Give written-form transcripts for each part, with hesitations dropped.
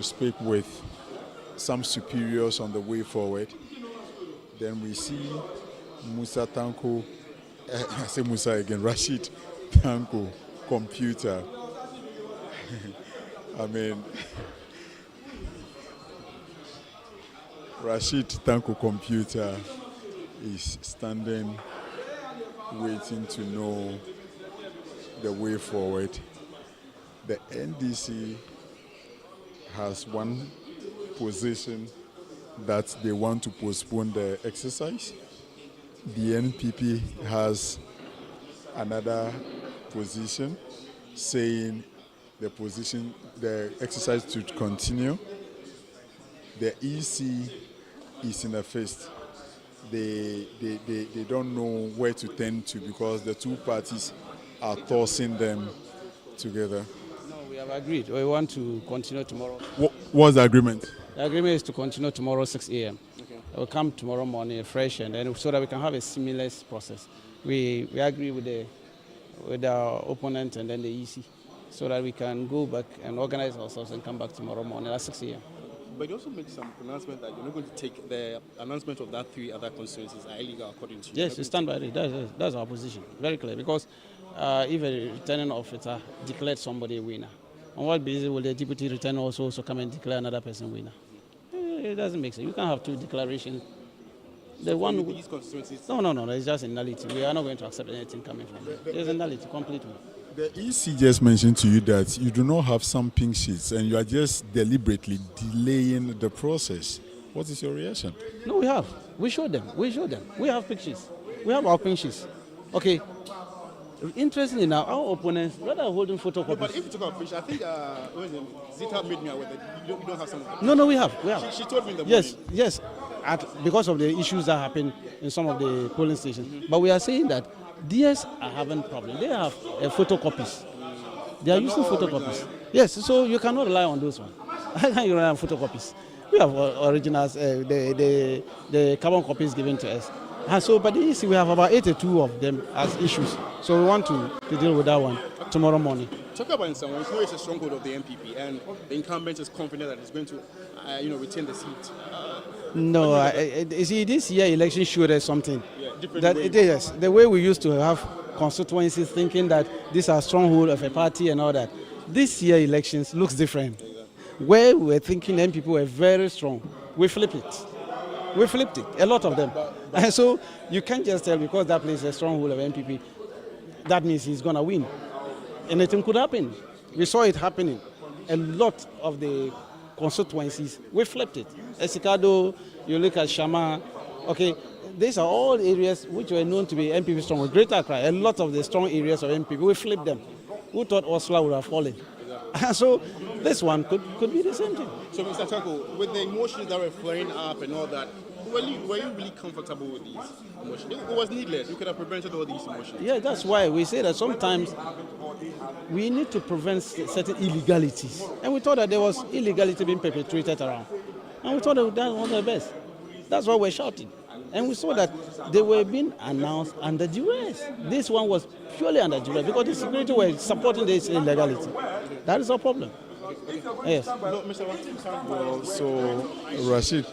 speak with some superiors on the way forward. Then we see Musa Tanko, I say Musa again, Rashid Tanko, computer. I mean, Rashid Tanko, computer, is standing, waiting to know the way forward. The NDC has one position that they want to postpone the exercise. The NPP has another position saying the exercise should continue. The EC is in a fist. They don't know where to turn to because the two parties are tossing them together. No, we have agreed. We want to continue tomorrow. What's the agreement? The agreement is to continue tomorrow 6 a.m. Okay. We'll come tomorrow morning fresh, and then so that we can have a seamless process. We agree with our opponent and then the EC, so that we can go back and organize ourselves and come back tomorrow morning at 6 a.m. But you also made some announcement that you're not going to take the announcement of that 3 other constituencies are illegal according to you. Yes, we stand by it. That's our position. Very clear. Because if a returning officer declared somebody a winner, on what basis will the deputy returning also come and declare another person winner? It doesn't make sense. You can't have two declarations. The one these constituencies. No. It's just a nullity. We are not going to accept anything coming from it. It's a nullity completely. The EC just mentioned to you that you do not have some pink sheets and you are just deliberately delaying the process. What is your reaction? No, we have. We showed them. We have pink sheets. We have our pink sheets. Okay. Interestingly now, our opponents, rather holding photocopies. No, but if you talk about pink sheets, I think Zita made me aware that you don't have some of them. No, we have. She told me in the morning. Yes. Because of the issues that happen in some of the polling stations. Mm-hmm. But we are saying that DS are having problems. They have photocopies. They are using photocopies. Yes, so you cannot rely on those ones. How can you rely on photocopies? We have originals, the carbon copies given to us. And so, but the EC, we have about 82 of them as issues. So we want to deal with that one tomorrow morning. Talk about Nsawam. We know it's a stronghold of the NPP, and the incumbent is confident that it's going to, retain the seat. No, you see, this year election showed us something. Yeah, different that ways. It is the way we used to have constituencies thinking that these are stronghold of a party and all that. This year elections looks different. Where we were thinking NPP were very strong, we flipped it. A lot of them. And so you can't just tell because that place is a stronghold of NPP, that means he's going to win. Anything could happen. We saw it happening. A lot of the constituencies, we flipped it. Esikado, you look at Shama, okay, these are all areas which were known to be NPP strong. Greater Accra, a lot of the strong areas of NPP, we flipped them. Who thought Oslo would have fallen? So this one could be the same thing. So Mr. Tanko, with the emotions that were flaring up and all that, were you really comfortable with these emotions? It was needless. You could have prevented all these emotions. Yeah, that's why we say that sometimes we need to prevent certain illegalities. And we thought that there was illegality being perpetrated around. And we thought that was one of the best. That's why we're shouting. And we saw that they were being announced under duress. This one was purely under duress because the security were supporting this illegality. That is our problem. Yes. Well, so Rashid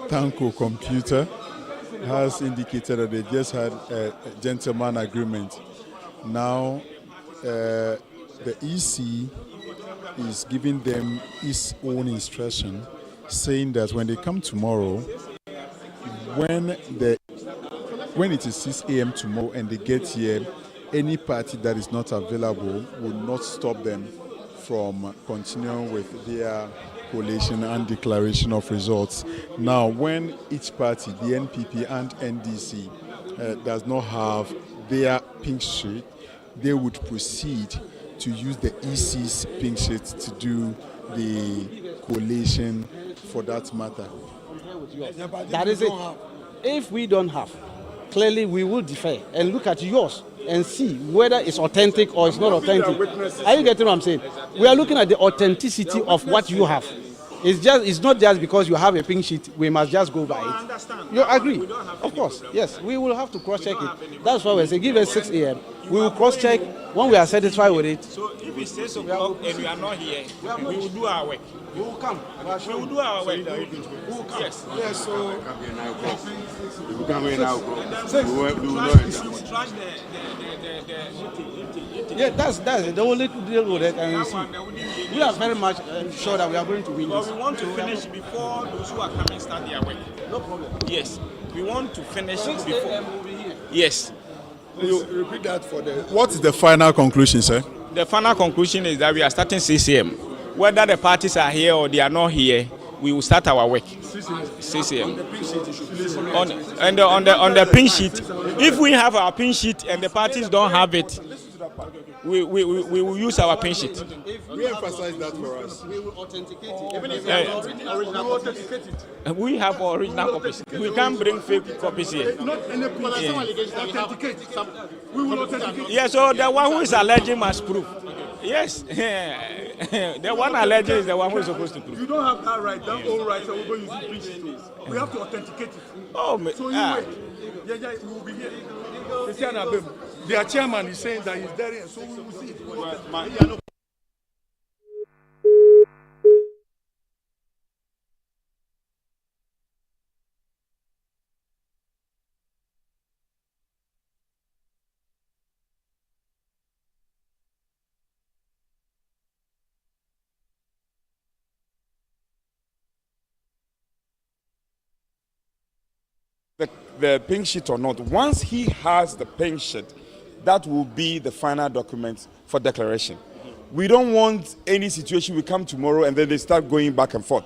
Tanko Computer has indicated that they just had a gentleman agreement. Now the EC is giving them its own instruction, saying that when they come tomorrow, when it is 6 a.m. tomorrow and they get here, any party that is not available will not stop them from continuing with their collation and declaration of results. Now, when each party, the NPP and NDC, does not have their pink sheet, they would proceed to use the EC's pink sheet to do the collation for that matter. That is it. If we don't have, clearly we will defer and look at yours and see whether it's authentic or it's not authentic. Are you getting what I'm saying? We are looking at the authenticity of what you have. It's not just because you have a pink sheet, we must just go by I it. understand. You agree? We don't have Of any course, problem. yes. We will have to cross-check don't have any it. That's why we say give us 6 a.m. We will cross-check when we are satisfied with it. So if it's 6 o'clock and we are not here, we will do our work. We will come. We will do our work. We will come. Yes. Yes, so We come in now. We will Trash yeah, that's it. They will deal with it and you see. We are very much sure that we are going to win But this. we want to finish before those who are coming start their work. No problem. Yes. We want to finish 6 before. a.m. will be here. Yes. Please repeat that for the. What is the final conclusion, sir? The final conclusion is that we are starting 6 a.m. Whether the parties are here or they are not here, we will start our work. 6 a.m. On the pink sheet. If we have our pink sheet and the parties don't have it, we will use our pink sheet. We emphasize that for us. We will authenticate it. Even if we have original copies. We have original copies. We can't bring fake copies here. But there's some allegations that we have some. We will authenticate. Yeah, so the one who is alleging must prove. Yes. The one alleging is the one who is supposed to prove. You don't have that right, that own right, so we're going to use pink sheets. We have to authenticate it. Oh, So you wait. Yeah, we will be here. They say Anabem. Their chairman is saying that he's there, and so we will see it. the pink sheet or not. Once he has the pink sheet, that will be the final document for declaration. We don't want any situation we come tomorrow and then they start going back and forth.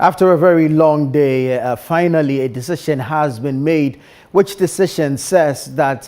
After a very long day, finally a decision has been made, which decision says that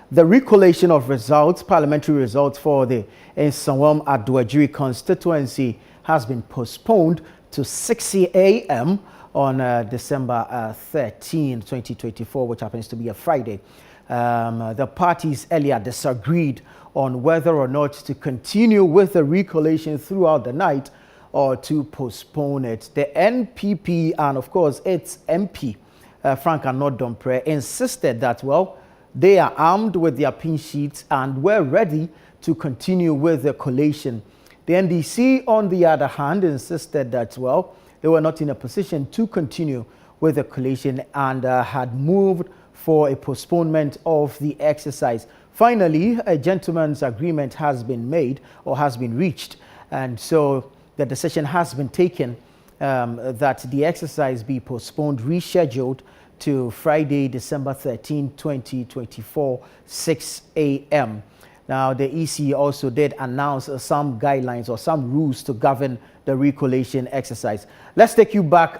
the re-collation of results, parliamentary results for the Nsawam Adoagyiri constituency has been postponed to 6 a.m. on December 13, 2024, which happens to be a Friday. The parties earlier disagreed on whether or not to continue with the re-collation throughout the night or to postpone it. The NPP and, of course, its MP, Frank Anodompre, insisted that, well, they are armed with their pin sheets and were ready to continue with the collation. The NDC, on the other hand, insisted that, well, they were not in a position to continue with the collation and had moved for a postponement of the exercise. Finally, a gentleman's agreement has been made or has been reached, and so the decision has been taken that the exercise be postponed, rescheduled to Friday, December 13, 2024, 6 a.m. Now, the EC also did announce some guidelines or some rules to govern the re-collation exercise. Let's take you back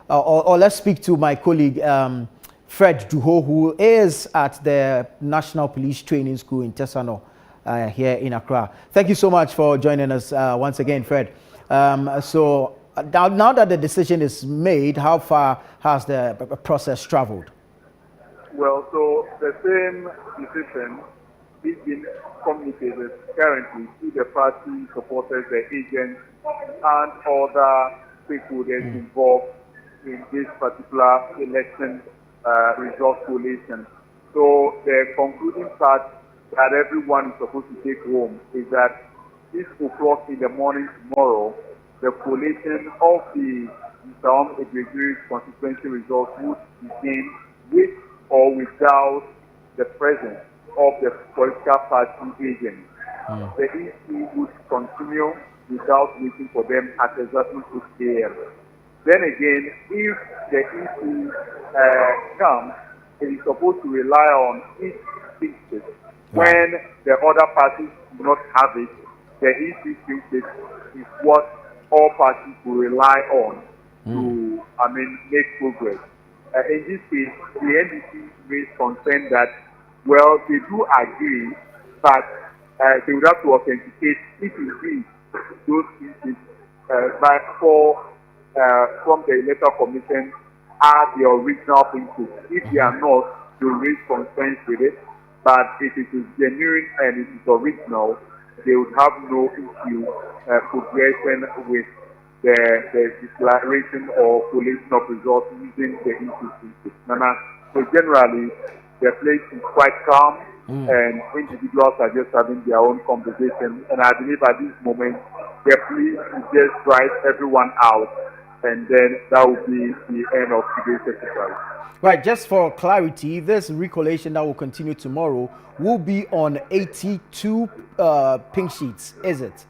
or let's speak to my colleague, Fred Duho, who is at the National Police Training School in Tesano, here in Accra. Thank you so much for joining us once again, Fred. So now that the decision is made, how far has the process traveled? Well, so the same decision is being communicated currently to the party supporters, the agents, and other stakeholders involved in this particular election result collation. So the concluding part that everyone is supposed to take home is that 6 o'clock in the morning tomorrow, the collation of the Nsawam Adoagyiri constituency results would begin with or without the presence of the political party agents. The EC would continue without waiting for them at exactly 6 a.m. Then again, if the EC comes, it is supposed to rely on each state. When the other parties do not have it, the EC is what all parties will rely on to to, make progress. In this case, the NDC raised concern that, well, they do agree, but they would have to authenticate if indeed those issues from the Electoral Commission are the original input. If they are not, they will raise concerns with it. But if it is genuine and it is original, they would have no issue progressing with the declaration or collation of results using the input. So generally, the place is quite calm and individuals are just having their own conversation. And I believe at this moment, the police will just drive everyone out, and then that will be the end of today's exercise. Right, just for clarity, this recollation that will continue tomorrow will be on 82 pink sheets, is it?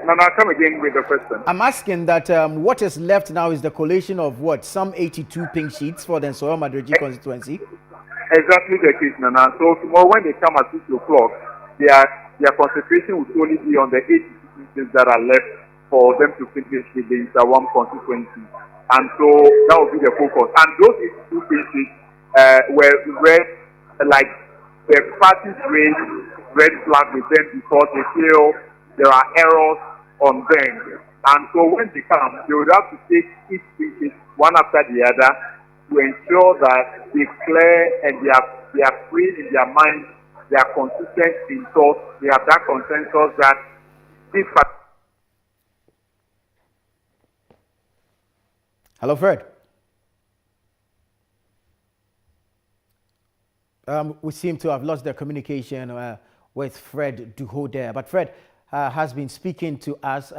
No, come again with the question. I'm asking that what is left now is the collation of what? Some 82 pink sheets for the Nsawam Adoagyiri constituency? Exactly the case, Nana. So tomorrow when they come at 6 o'clock, their concentration will only be on the 82 sheets that are left for them to finish with the Nsawam constituency. And so that will be the focus. And those 82 sheets were read, like the parties raised red flag with them because they feel there are errors on them. And so when they come, they would have to take each speech one after the other to ensure that they clear and they are free in their mind, they are consistent in thought, they have that consensus that this. Hello, Fred. We seem to have lost the communication with Fred Duho there. But Fred has been speaking to us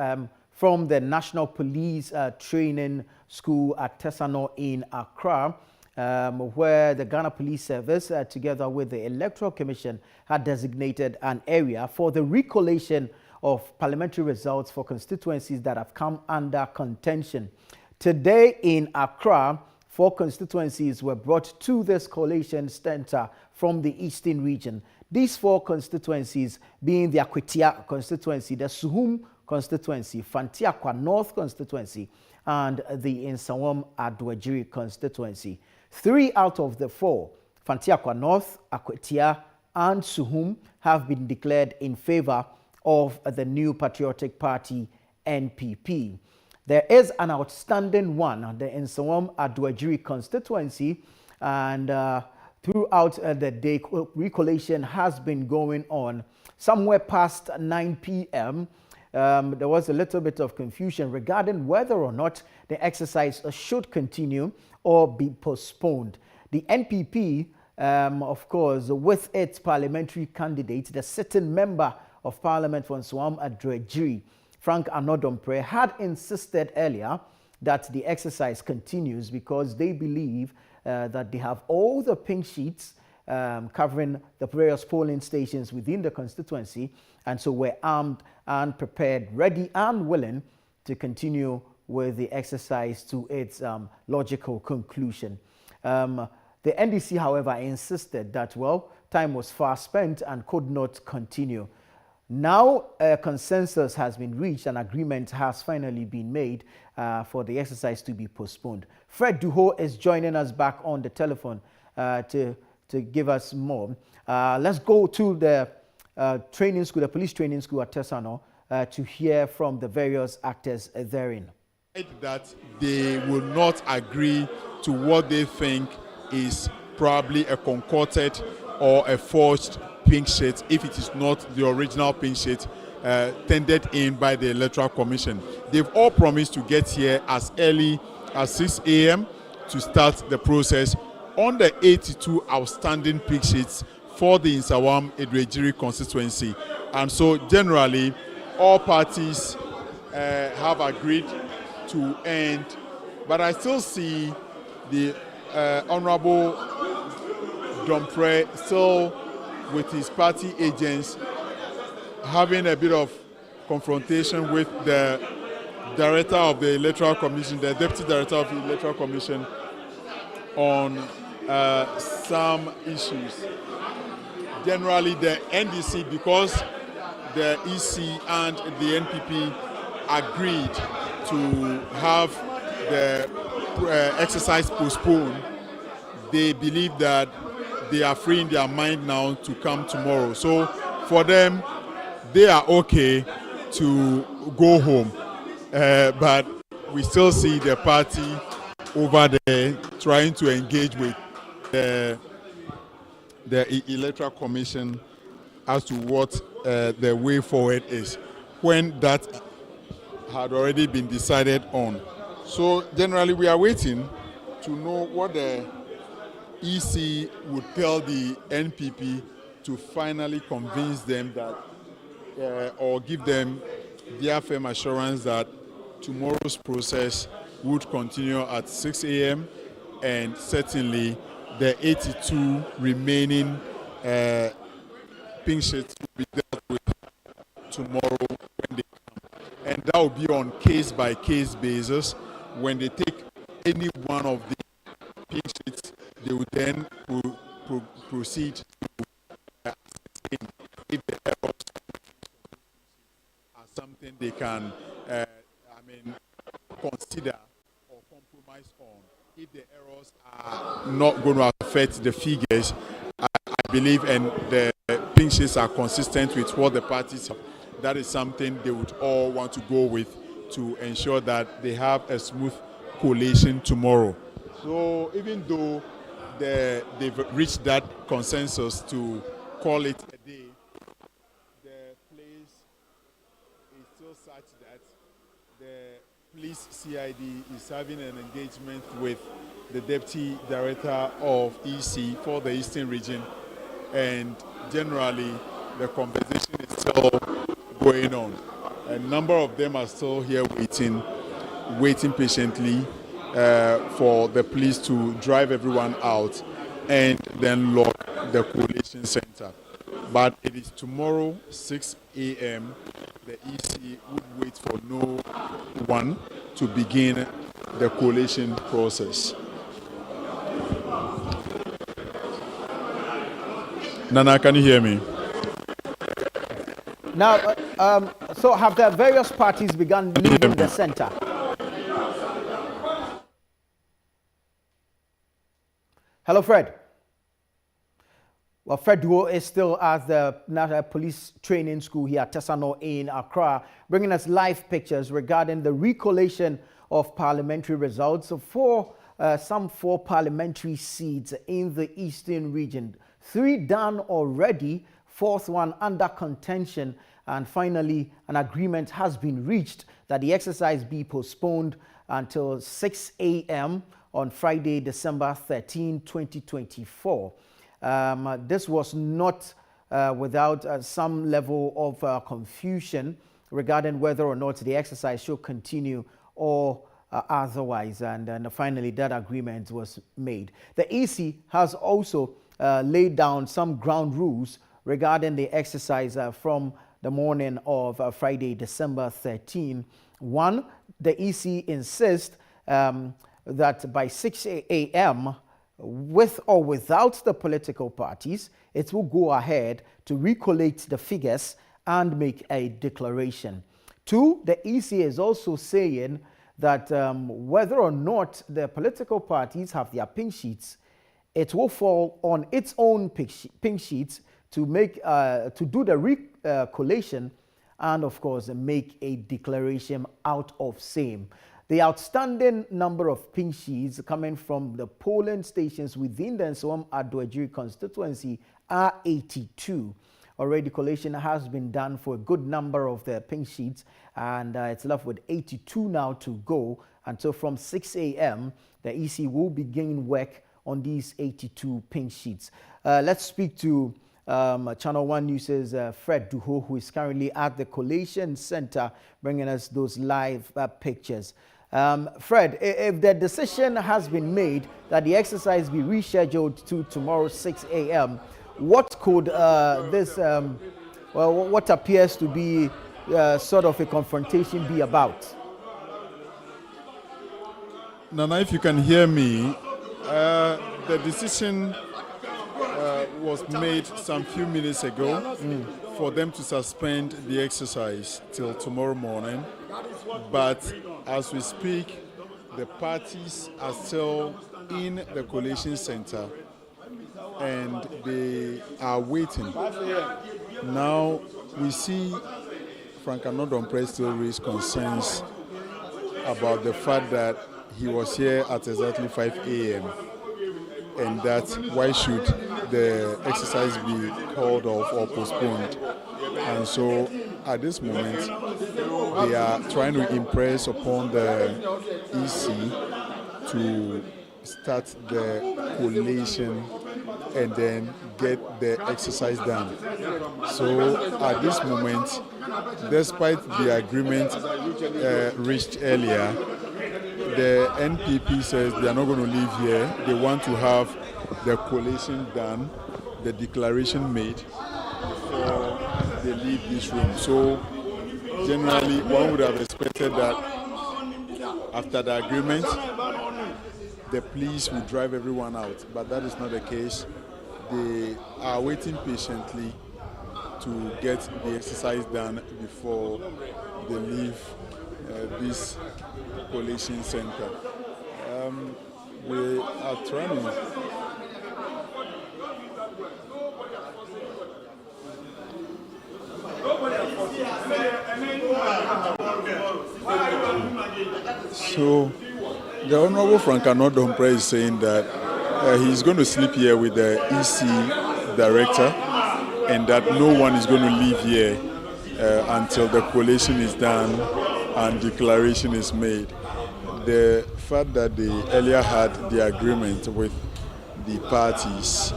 from the National Police Training School at Tesano in Accra, where the Ghana Police Service, together with the Electoral Commission, had designated an area for the recollation of parliamentary results for constituencies that have come under contention. Today in Accra, 4 constituencies were brought to this collation center from the Eastern region. These 4 constituencies being the Akwetia constituency, the Suhum constituency, Fantiakwa North constituency, and the Nsawam Adoagyiri constituency. 3 out of the 4, Fantiakwa North, Akwetia, and Suhum, have been declared in favor of the New Patriotic Party, NPP. There is an outstanding one, the Nsawam Adoagyiri constituency, and throughout the day, recollation has been going on. Somewhere past 9 p.m., there was a little bit of confusion regarding whether or not the exercise should continue or be postponed. The NPP, of course, with its parliamentary candidate, the sitting member of Parliament for Nsawam Adoagyiri, Frank Anodompre, had insisted earlier that the exercise continues because they believe that they have all the pink sheets covering the various polling stations within the constituency, and so we're armed and prepared, ready and willing to continue with the exercise to its logical conclusion. The NDC, however, insisted that, well, time was far spent and could not continue. Now a consensus has been reached, an agreement has finally been made for the exercise to be postponed. Fred Duho is joining us back on the telephone to give us more. Let's go to the training school, the police training school at Tesano, to hear from the various actors therein. That they will not agree to what they think is probably a concocted or a forged pink sheet if it is not the original pink sheet tendered in by the Electoral Commission. They've all promised to get here as early as 6 a.m. to start the process on the 82 outstanding pink sheets for the Nsawam Adoagyiri constituency. And so generally all parties have agreed to end, but I still see the Honorable Dompre still with his party agents having a bit of confrontation with the director of the Electoral Commission, the deputy director of the Electoral Commission, on some issues. Generally, the NDC, because the EC and the NPP agreed to have the exercise postponed, they believe that they are free in their mind now to come tomorrow. So for them, they are okay to go home. But we still see the party over there trying to engage with the Electoral Commission as to what the way forward is, when that had already been decided on. So generally we are waiting to know what the EC would tell the NPP to finally convince them that or give them their firm assurance that tomorrow's process would continue at 6 a.m. and certainly the 82 remaining pink sheets will be dealt with tomorrow when they come. And that will be on case-by-case basis. When they take any one of the pink sheets, they will then proceed to ascertain if the errors are something they can consider or compromise on. If the errors are not going to affect the figures, I believe, and the pink sheets are consistent with what the parties have, that is something they would all want to go with to ensure that they have a smooth collation tomorrow. So even though they've reached that consensus to call it a day, the place is still such that the police CID is having an engagement with the Deputy Director of EC for the Eastern Region, and generally the conversation is still going on. A number of them are still here waiting patiently for the police to drive everyone out and then lock the collation center. But it is tomorrow, 6 a.m. The EC would wait for no one to begin the collation process. Nana, can you hear me? Now, so have the various parties begun leaving the center? Hello, Fred. Well, Fred Duo is still at the National Police Training School here at Tesano in Accra, bringing us live pictures regarding the recollation of parliamentary results for some 4 parliamentary seats in the Eastern region. 3 done already, 4th one under contention, and finally an agreement has been reached that the exercise be postponed until 6 a.m. on Friday, December 13, 2024. This was not without some level of confusion regarding whether or not the exercise should continue or otherwise, and finally that agreement was made. The EC has also laid down some ground rules regarding the exercise from the morning of Friday, December 13. 1, the EC insists that by 6 a.m., with or without the political parties, it will go ahead to recollate the figures and make a declaration. 2, the EC is also saying that whether or not the political parties have their pink sheets, it will fall on its own pink sheets to make to do the recollation and of course make a declaration out of same. The outstanding number of pink sheets coming from the polling stations within the Nsawam Adoagyiri constituency are 82. Already collation has been done for a good number of the pink sheets, and it's left with 82 now to go. And so from 6 a.m., the EC will begin work on these 82 pink sheets. Let's speak to Channel One News' Fred Duho, who is currently at the collation center, bringing us those live pictures. Fred, if the decision has been made that the exercise be rescheduled to tomorrow 6 a.m., what could what appears to be sort of a confrontation be about? Nana, if you can hear me, the decision was made some few minutes ago for them to suspend the exercise till tomorrow morning. But as we speak, the parties are still in the collation center and they are waiting. Now we see Frank Anodonpre still raise concerns about the fact that he was here at exactly 5 a.m. and that why should the exercise be called off or postponed. And so at this moment, they are trying to impress upon the EC to start the collation and then get the exercise done. So at this moment, despite the agreement reached earlier, the NPP says they are not going to leave here. They want to have the collation done, the declaration made before they leave this room. So generally, one would have expected that after the agreement, the police will drive everyone out, but that is not the case. They are waiting patiently to get the exercise done before they leave this collation center. We are trying to so the Honorable Frank Anodonpre is saying that he's going to sleep here with the EC director and that no one is going to leave here until the collation is done and declaration is made. The fact that they earlier had the agreement with the parties,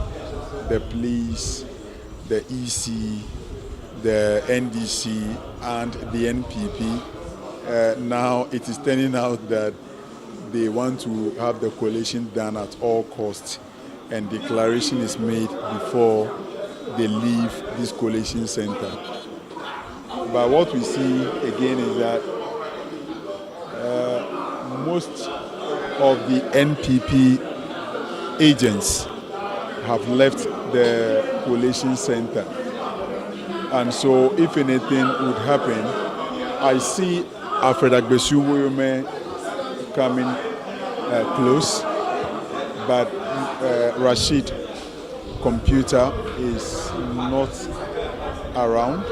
the police, the EC, the NDC and the NPP, now it is turning out that they want to have the collation done at all costs and declaration is made before they leave this collation center. But what we see again is that most of the NPP agents have left the collation center. And so if anything would happen, I see Alfred Agbesu coming close, but Rashid Computer is not around.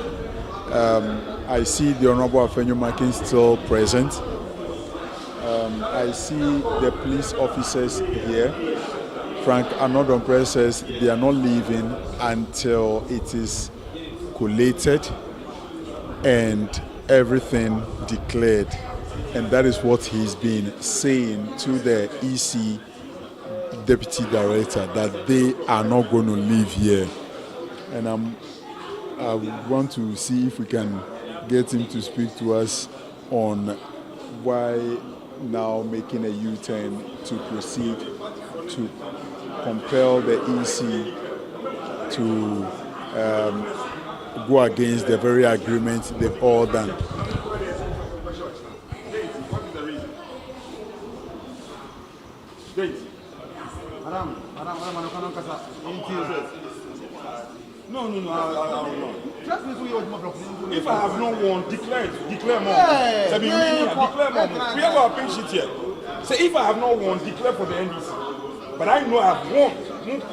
I see the Honorable Afenyo Makin still present. I see the police officers here. Frank Anodonpre says they are not leaving until it is collated and everything declared. And that is what he's been saying to the EC Deputy Director, that they are not going to leave here. And I want to see if we can get him to speak to us on why now making a U-turn to proceed to compel the EC to go against the very agreement they've all done. No, I will not. If I have not won, declare more. Declare more. We have our pink sheet here. So if I have not won, declare for the NDC. But I know I have won.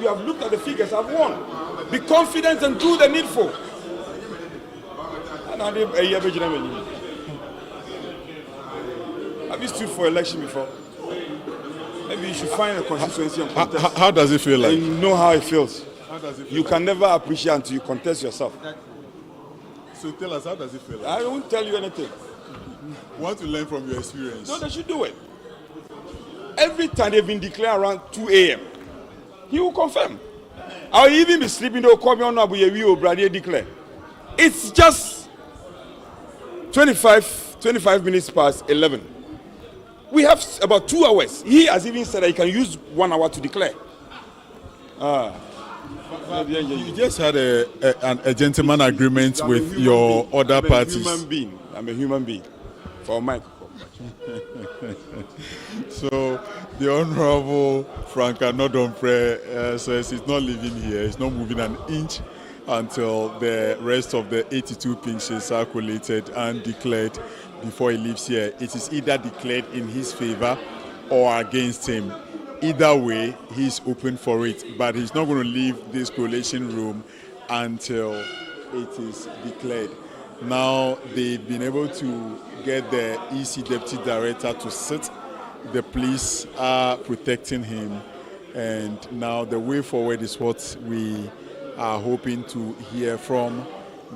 You have looked at the figures, I've won. Be confident and do the needful. Have you stood for election before? Maybe you should find a constituency and contest. How does it feel like? And you know how it feels. How does it feel You can never appreciate until you contest yourself. So tell us, how does it feel like? I won't tell you anything. We want to learn from your experience. No, they should do it. Every time they've been declared around 2 a.m., he will confirm. I'll even be sleeping, they'll call me on Abu Yewi or Brady declare. It's just 25 minutes past 11. We have about 2 hours. He has even said that he can use 1 hour to declare. You just had a gentleman agreement with your other parties. I'm a human being. For Mike. So the Honorable Frank Anodonpre says he's not living here. He's not moving an inch until the rest of the 82 pink sheets are collated and declared before he leaves here. It is either declared in his favor or against him. Either way, he's open for it, but he's not going to leave this collation room until it is declared. Now, they've been able to get the EC Deputy Director to sit. The police are protecting him, and now the way forward is what we are hoping to hear from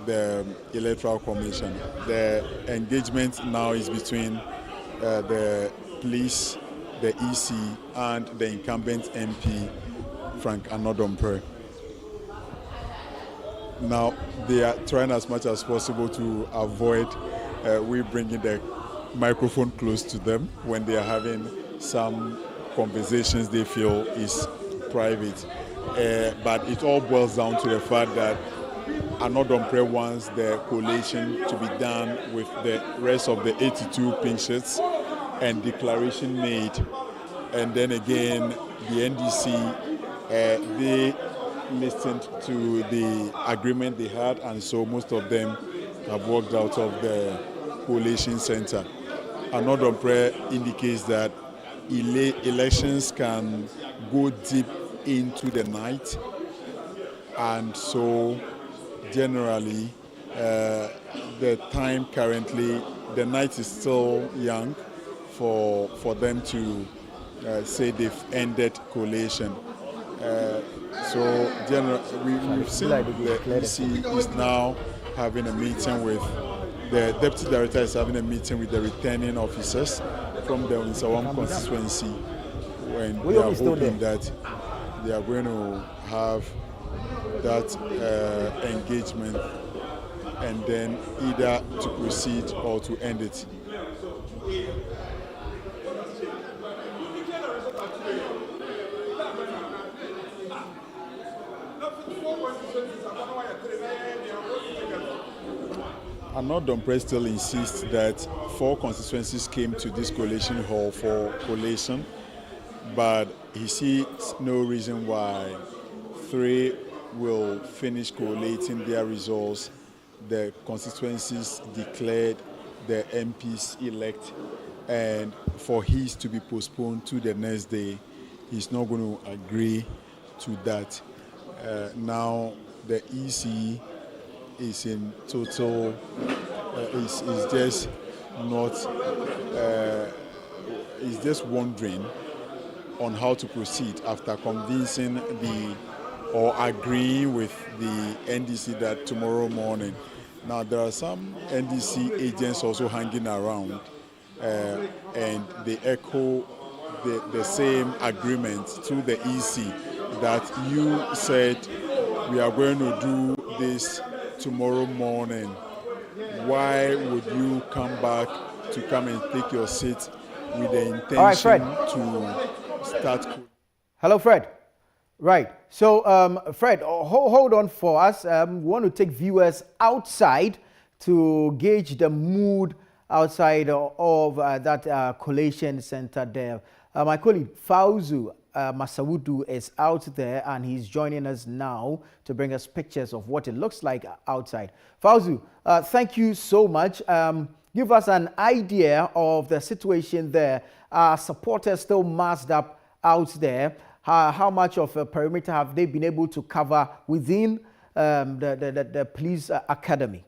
the Electoral Commission. The engagement now is between the police, the EC, and the incumbent MP, Frank Anodompre. Now, they are trying as much as possible to avoid we bringing the microphone close to them when they are having some conversations they feel is private. But it all boils down to the fact that Anodompre wants the collation to be done with the rest of the 82 pink shirts and declaration made. And then again, the NDC, they listened to the agreement they had, and so most of them have walked out of the collation center. Anodompre indicates that elections can go deep into the night, and so generally the time currently, the night is still young for them to say they've ended collation. So we've seen the EC is now having a meeting with the Deputy Director, is having a meeting with the returning officers from the Nsawam constituency, and they are hoping that they are going to have that engagement and then either to proceed or to end it. Anodompre still insists that 4 constituencies came to this collation hall for collation, but he sees no reason why 3 will finish collating their results. The constituencies declared the MPs elect, and for his to be postponed to the next day, he's not going to agree to that. Now the EC is in total, is just not, is just wondering on how to proceed after convincing or agreeing with the NDC that tomorrow morning. Now there are some NDC agents also hanging around, and they echo the same agreement to the EC that you said we are going to do this tomorrow morning. Why would you come back to come and take your seat with the intention to start? Hello, Fred. Right. So, Fred, hold on for us. We want to take viewers outside to gauge the mood outside of that collation center there. My colleague Fauzu Masawudu is out there, and he's joining us now to bring us pictures of what it looks like outside. Fauzu, thank you so much. Give us an idea of the situation there. Are supporters still massed up out there? How much of a perimeter have they been able to cover within the police academy?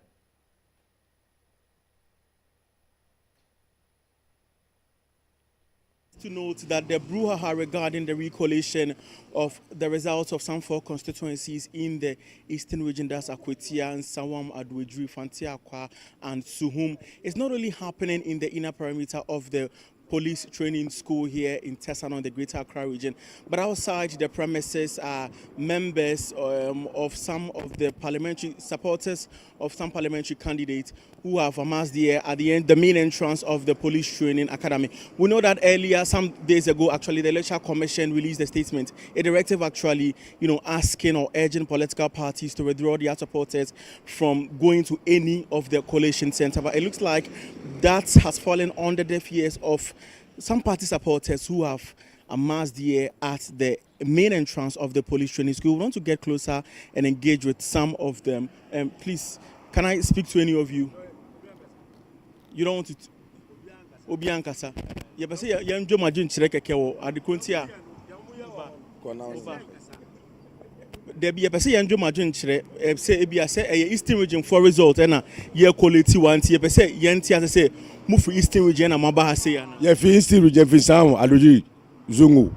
To note that the brouhaha regarding the recollation of the results of some 4 constituencies in the eastern region, that's Akwetia, Nsawam, Adoagyiri, Fantiakwa, and Suhum, is not only happening in the inner perimeter of the police training school here in Tesano, the Greater Accra region, but outside the premises are members of some of the parliamentary supporters of some parliamentary candidates who have amassed here at the end, the main entrance of the police training academy. We know that earlier, some days ago, actually, the Electoral Commission released a statement, a directive actually, asking or urging political parties to withdraw their supporters from going to any of the collation centers. But it looks like that has fallen on the deaf ears of some party supporters who have amassed here at the main entrance of the police training school. We want to get closer and engage with some of them. Please, can I speak to any of you? You don't want to? obi ankasa ye be say ye ndwo madwen kire keke wo adekonti a there be a person and Jomajun say Ebia say Eastern region for result and ye quality one tea say Yanti as I say move for Eastern region and Mabaha say ye fi Eastern region fi Nsawam Adoagyiri Zungu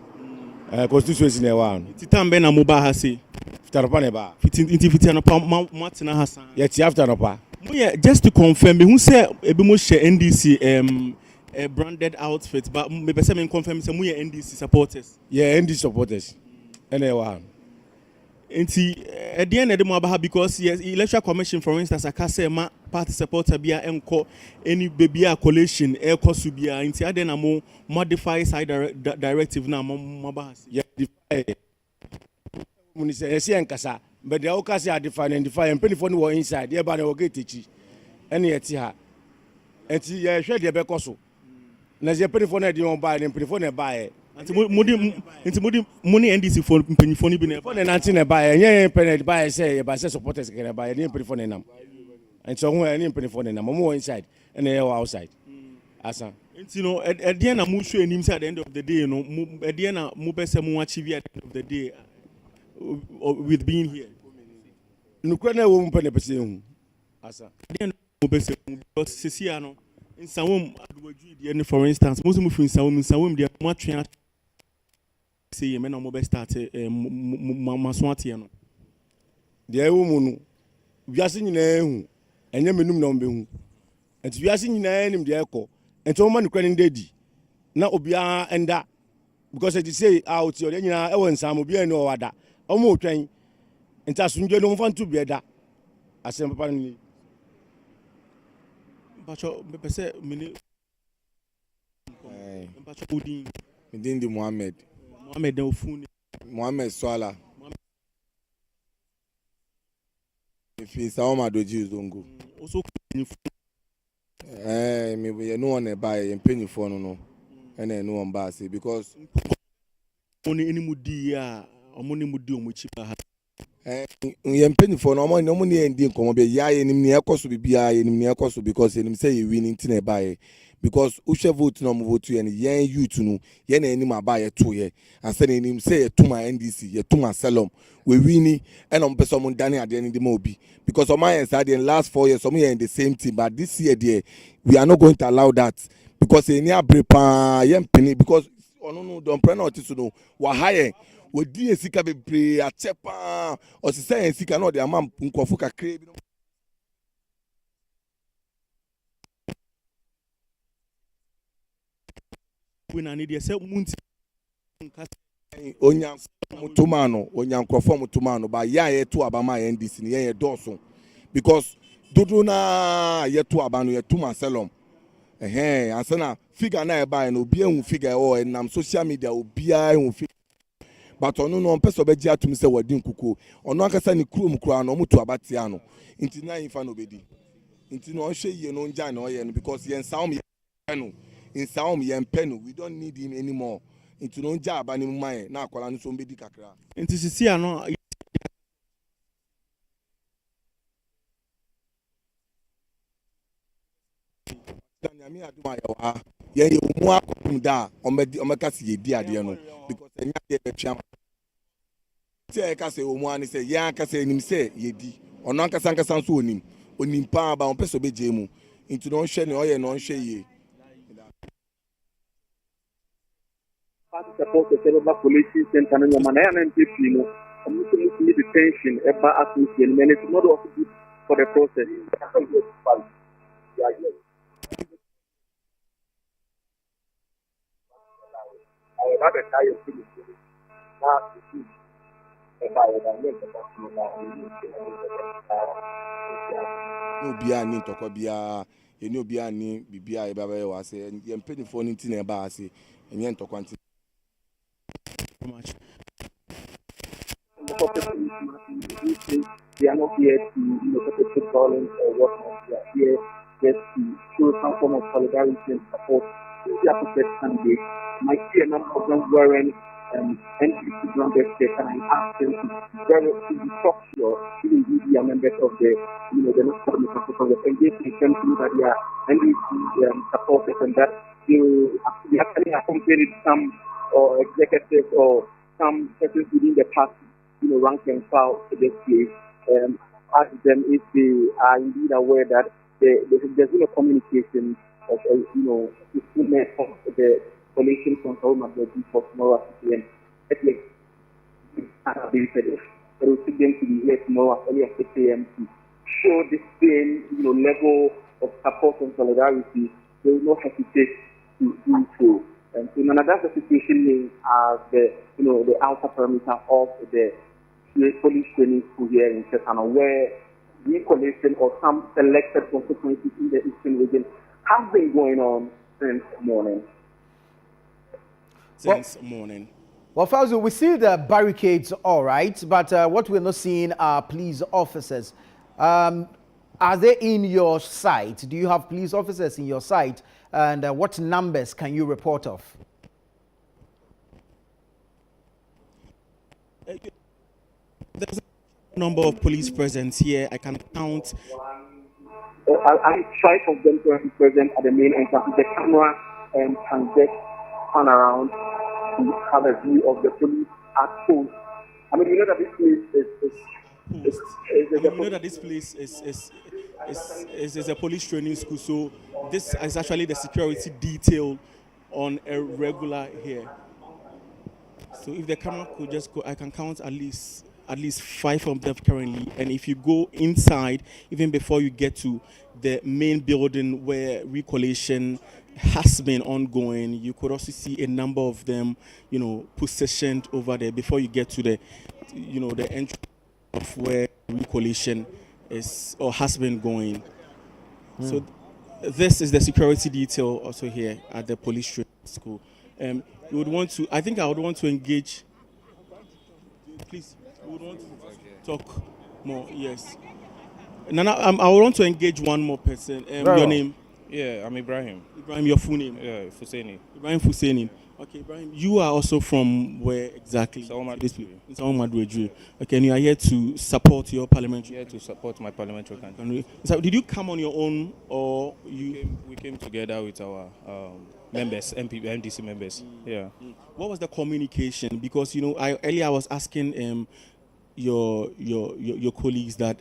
constituency ne one Titan Ben and Mubaha say Fitanopa ne ba Fitano Martina Hassan ye ti Fitanopa just to confirm who say Ebimo share NDC branded outfit but maybe some confirm say we NDC supporters NDC supporters one. Nti at the end of the Mabaha because yes, electoral commission for instance, I say ma party supporter bia enko any baby collation air subia nti aden na mo modify side directive na Mabaha. Yeah, defy. Muni say enkasa, but the oka say defy and defy and penny for no inside. There ba na o get techi. Ene yeti ha. Enti ye hwe de be koso. Na je penny for na de on buy, penny for na buy. Anti money NDC for penifoni bi na for na nanti na buy enye penny buy say ba say supporters can buy any penny for na nam and so when any penny for na nam mo inside and they outside asa nti no at the end na mo show enim say at the end of the day no at the end na mo be say mo achieve at the end of the day with being here nukura na wo mo penny pese hu asa at the end mo be say because sisi ano Nsawam Adoagyiri dey for instance most mo fi Nsawam dey mo atwe say ye me na mo be start maso atie no de ewu mu no wiase nyina ehu enye menum na ombe hu enti wiase nyina enim de ekọ enti o ma nukwa ni dedi na obia enda because it say out o nyina e won Nsawam obia ni o wada o mo twen enti asunje no mfa ntu bieda asem papa ni bacho be say mini bacho udin Ndindi Mohammed Ofuni Mohammed Swala if Nsawam Adoagyiri Zongo also me you know one buy mpanyifo no ene no one buy say because only any mudi ya omoni mudi omuchi ba ye mpanyifo no mo ne ndi nkomo be ya ye nim ne ekoso bibia ye nim ne ekoso because ye nim say ye winning tin e buy because ushe vote no mo vote ye yen youth no ye na anim aba ye to ye and say nim say ye to my NDC ye to my Salom we winning and on person mon dani ade ni dem obi because on my side in last 4 years some in the same team but this year there we are not going to allow that because any abrepa ye mpini because no don pre na otiso no wa higher we di esika bebre achepa o se say esika no de amam nkofo kakre bi no na need say munti onya mutumano onya nkrofo mutumano ba ya ye to abama NDC ni ye doso because dodo na ye to abano ye to Salom ansana figure na e ba no obi ehun figure o nam social media obi ehun figure but ono no person be gi atum se wadi nkuko ono akasa ni krom kura no mutu abate ano nti na yin fa no bedi nti no hwe ye no nja na o ye no because ye Nsawam ye no Nsawam ye mpenu we don't need him anymore nti no nja aba ni mman na akwala no so mbedi kakra nti sisi ano Nyame aduma ya ye mu akom da omeka se ye di ade no because enya ye betwa say e ka se omu ani say ye aka se enim say ye di ono ankasa ankasa so onim pa ba on peso beje mu nti no hwe ne oye no hwe ye party support the cerebral police center no man na NPP no community detention eba atmosphere and it's not also good for the process no bia ni ntoko bia ye ni obi ani bibia e baba ye wase ye mpenifo ni nti na eba ase enye ntoko nti much they are not here to perpetrate violence or whatnot. They are here just to show some form of solidarity and support to their protest candidate. Might see a number of them wearing NPC branded shirts, and I asked them to be structure, even if they are members of the, the national commission, engaged in something that they are NPC supporters, and that they actually accompanied some executives or some persons within the party, rank and file to this place. Ask them if they are indeed aware that there's been a communication of, improvement of the coalition from Adoagyiri for tomorrow at 6 p.m. But we will seek them to be here tomorrow as early as 6 a.m. to show the same, level of support and solidarity. They will not hesitate to do so. And so now that's the situation as the outer perimeter of the police training school here in Nsawam, where Re-collation or some selected constituencies in the eastern region have been going on since morning. Well, Fauzi, we see the barricades, all right, but what we're not seeing are police officers. Are they in your sight? Do you have police officers in your sight? And what numbers can you report of? There's a number of police presence here. I can count. I'm 5 of them currently present at the main entrance. The camera can just turn around to have a view of the police at post. I mean, you know that this place is a police training school, so this is actually the security detail on a regular here. So if the camera could just go, I can count at least 5 of them currently. And if you go inside, even before you get to the main building where Re-collation has been ongoing, you could also see a number of them, positioned over there before you get to the, the entrance of where Re-collation is or has been going. So this is the security detail also here at the police training school. You would want to, I think I would want to engage, please, you would want to talk more, yes. Nana, I would want to engage one more person. Your name? Yeah, I'm Ibrahim. Ibrahim, your full name? Yeah, Fuseni. Ibrahim Fuseni. Okay, Ibrahim, you are also from where exactly? Nsawam Adoagyiri. Okay, and you are here to support your parliamentary? Here to support my parliamentary candidate. Okay. So did you come on your own or you? We came together with our members, MDC members. Yeah. What was the communication? Because earlier I was asking your colleagues that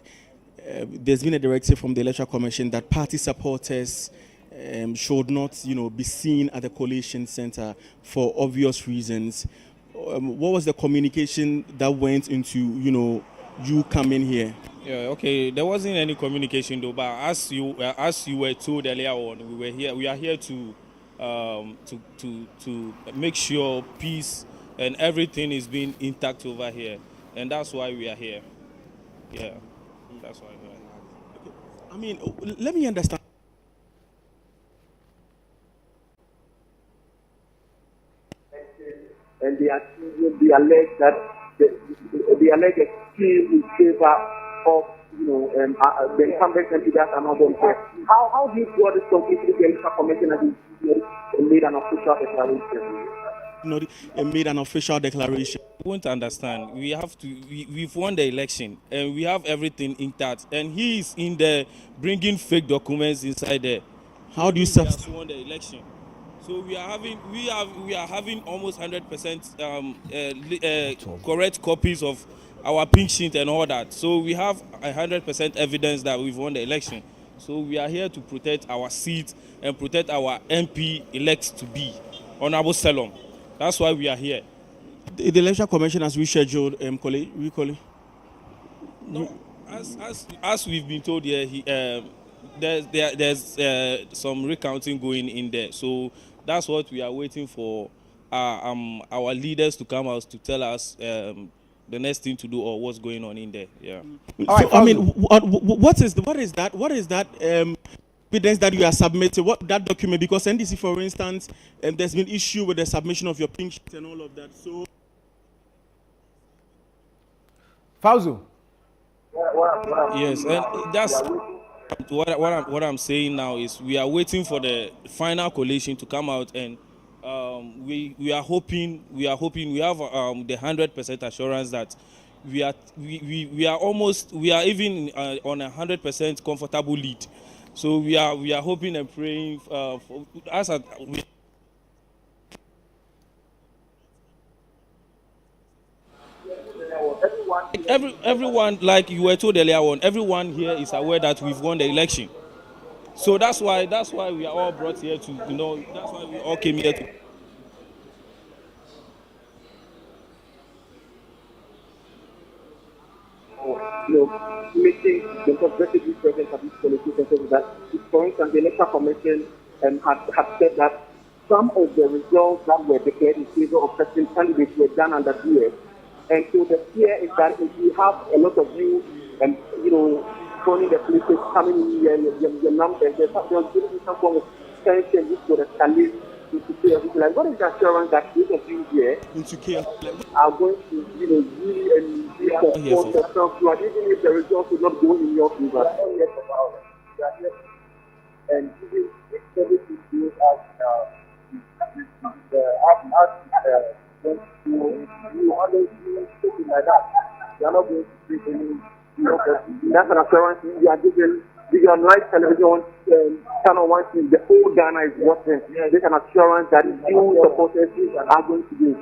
there's been a directive from the Electoral Commission that party supporters should not, be seen at the collation center for obvious reasons. What was the communication that went into, you coming here? Yeah, okay. There wasn't any communication though, but as you were told earlier on, we are here to make sure peace and everything is being intact over here, and that's why we are here. Yeah, that's why we are here. I mean, let me understand. And they allege that the alleged scheme in favor of the incumbent candidates are not on here. How do you draw this conclusion if the Electoral Commission has made an official declaration? Made an official declaration. You won't understand. We've won the election and we have everything intact. And he is in there bringing fake documents inside there. How do you won the election? So we are having almost 100% correct copies of our pink sheet and all that. So we have 100% evidence that we've won the election. So we are here to protect our seat and protect our MP elect to be Honorable Nsawam. That's why we are here. The Electoral Commission has rescheduled Re-collation. No, as we've been told here, there's some recounting going in there. So that's what we are waiting for our leaders to come out to tell us the next thing to do or what's going on in there. Yeah. All right. So, I mean, what is that evidence that you are submitting? What that document? Because NDC, for instance, there's been issue with the submission of your pink sheet and all of that. So, Fauzu. Yes, and that's what I'm saying now is we are waiting for the final collation to come out, and we are hoping we have the 100% assurance that we are even on a 100% comfortable lead. So we are hoping and praying for us. Everyone, like you were told earlier on, everyone here is aware that we've won the election. So that's why we are all brought here to, that's why we all came here to. Making the progressive presence of these politicians is that, for instance, the Electoral Commission had said that some of the results that were declared in favor of certain candidates were done under DS. And so the fear is that if you have a lot of you, joining the places, coming in here, your numbers, there's going to be some form of tension which would escalate into chaos. Like, what is the assurance that these of you here are going to, really support yourself, even if the results will not go in your favor? And even if everything goes as something like that, they are not going to bring any. That's an assurance you are given. You are live television, ChannelOne, the whole Ghana is watching. There's an assurance that you supporters are going to be.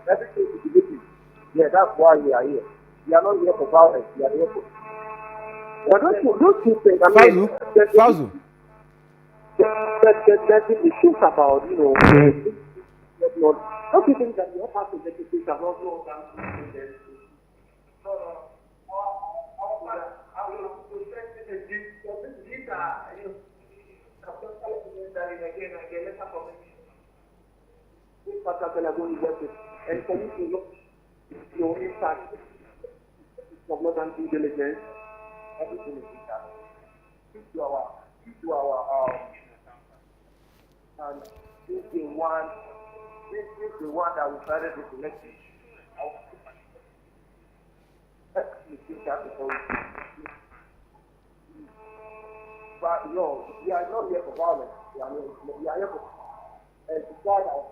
Everything is negative. Yeah, that's why we are here. We are not here for violence. We are here for. But those two things, I mean, Fauzu. there's the issues about, don't you think that your part of the executive has also done and for you to look your impact of not done due diligence, everything is done. To our and this is the one that we started this election. But no, we are not here for violence. We are here for and to guide our.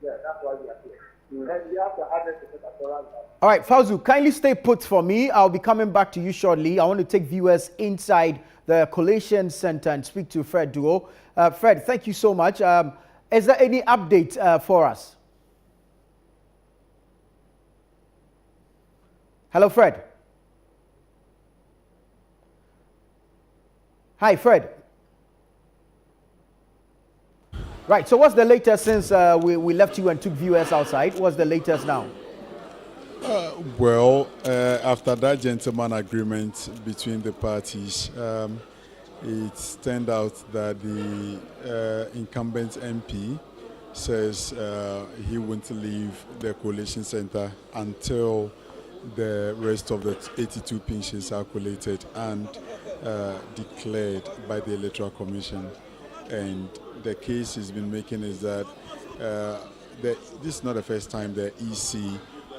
Yeah, that's why we are here. And we have the 100% assurance. All right, Fauzu, kindly stay put for me. I'll be coming back to you shortly. I want to take viewers inside the Collation Center and speak to Fred Duo. Fred, thank you so much. Is there any update for us? Hello, Fred. Hi, Fred. Right, so what's the latest since we left you and took viewers outside? What's the latest now? After that gentleman agreement between the parties, it turned out that the incumbent MP says he won't leave the Collation Center until the rest of the 82 pensions are collated and declared by the Electoral Commission. And the case he's been making is that this is not the first time the EC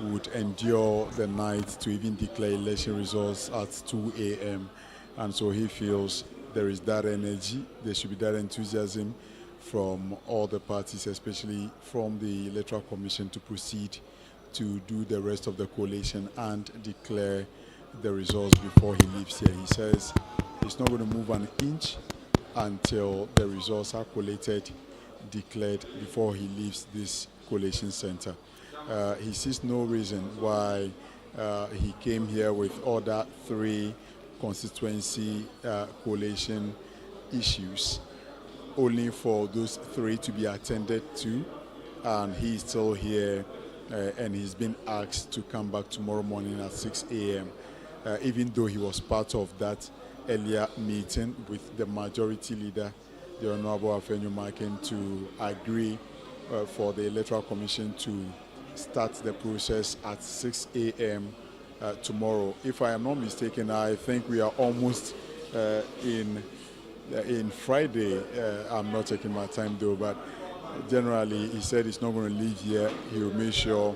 would endure the night to even declare election results at 2 a.m. And so he feels there is that energy, there should be that enthusiasm from all the parties, especially from the Electoral Commission, to proceed to do the rest of the collation and declare the results before he leaves here. He says he's not going to move an inch until the results are collated, declared, before he leaves this collation center. He sees no reason why he came here with other 3 constituency collation issues, only for those 3 to be attended to, and he's still here, and he's been asked to come back tomorrow morning at 6 a.m., even though he was part of that earlier meeting with the majority leader, the Honorable Afenyo Maken, to agree for the Electoral Commission to start the process at 6 a.m. Tomorrow. If I am not mistaken, I think we are almost in Friday. I'm not taking my time though, but generally he said he's not going to leave here. He will make sure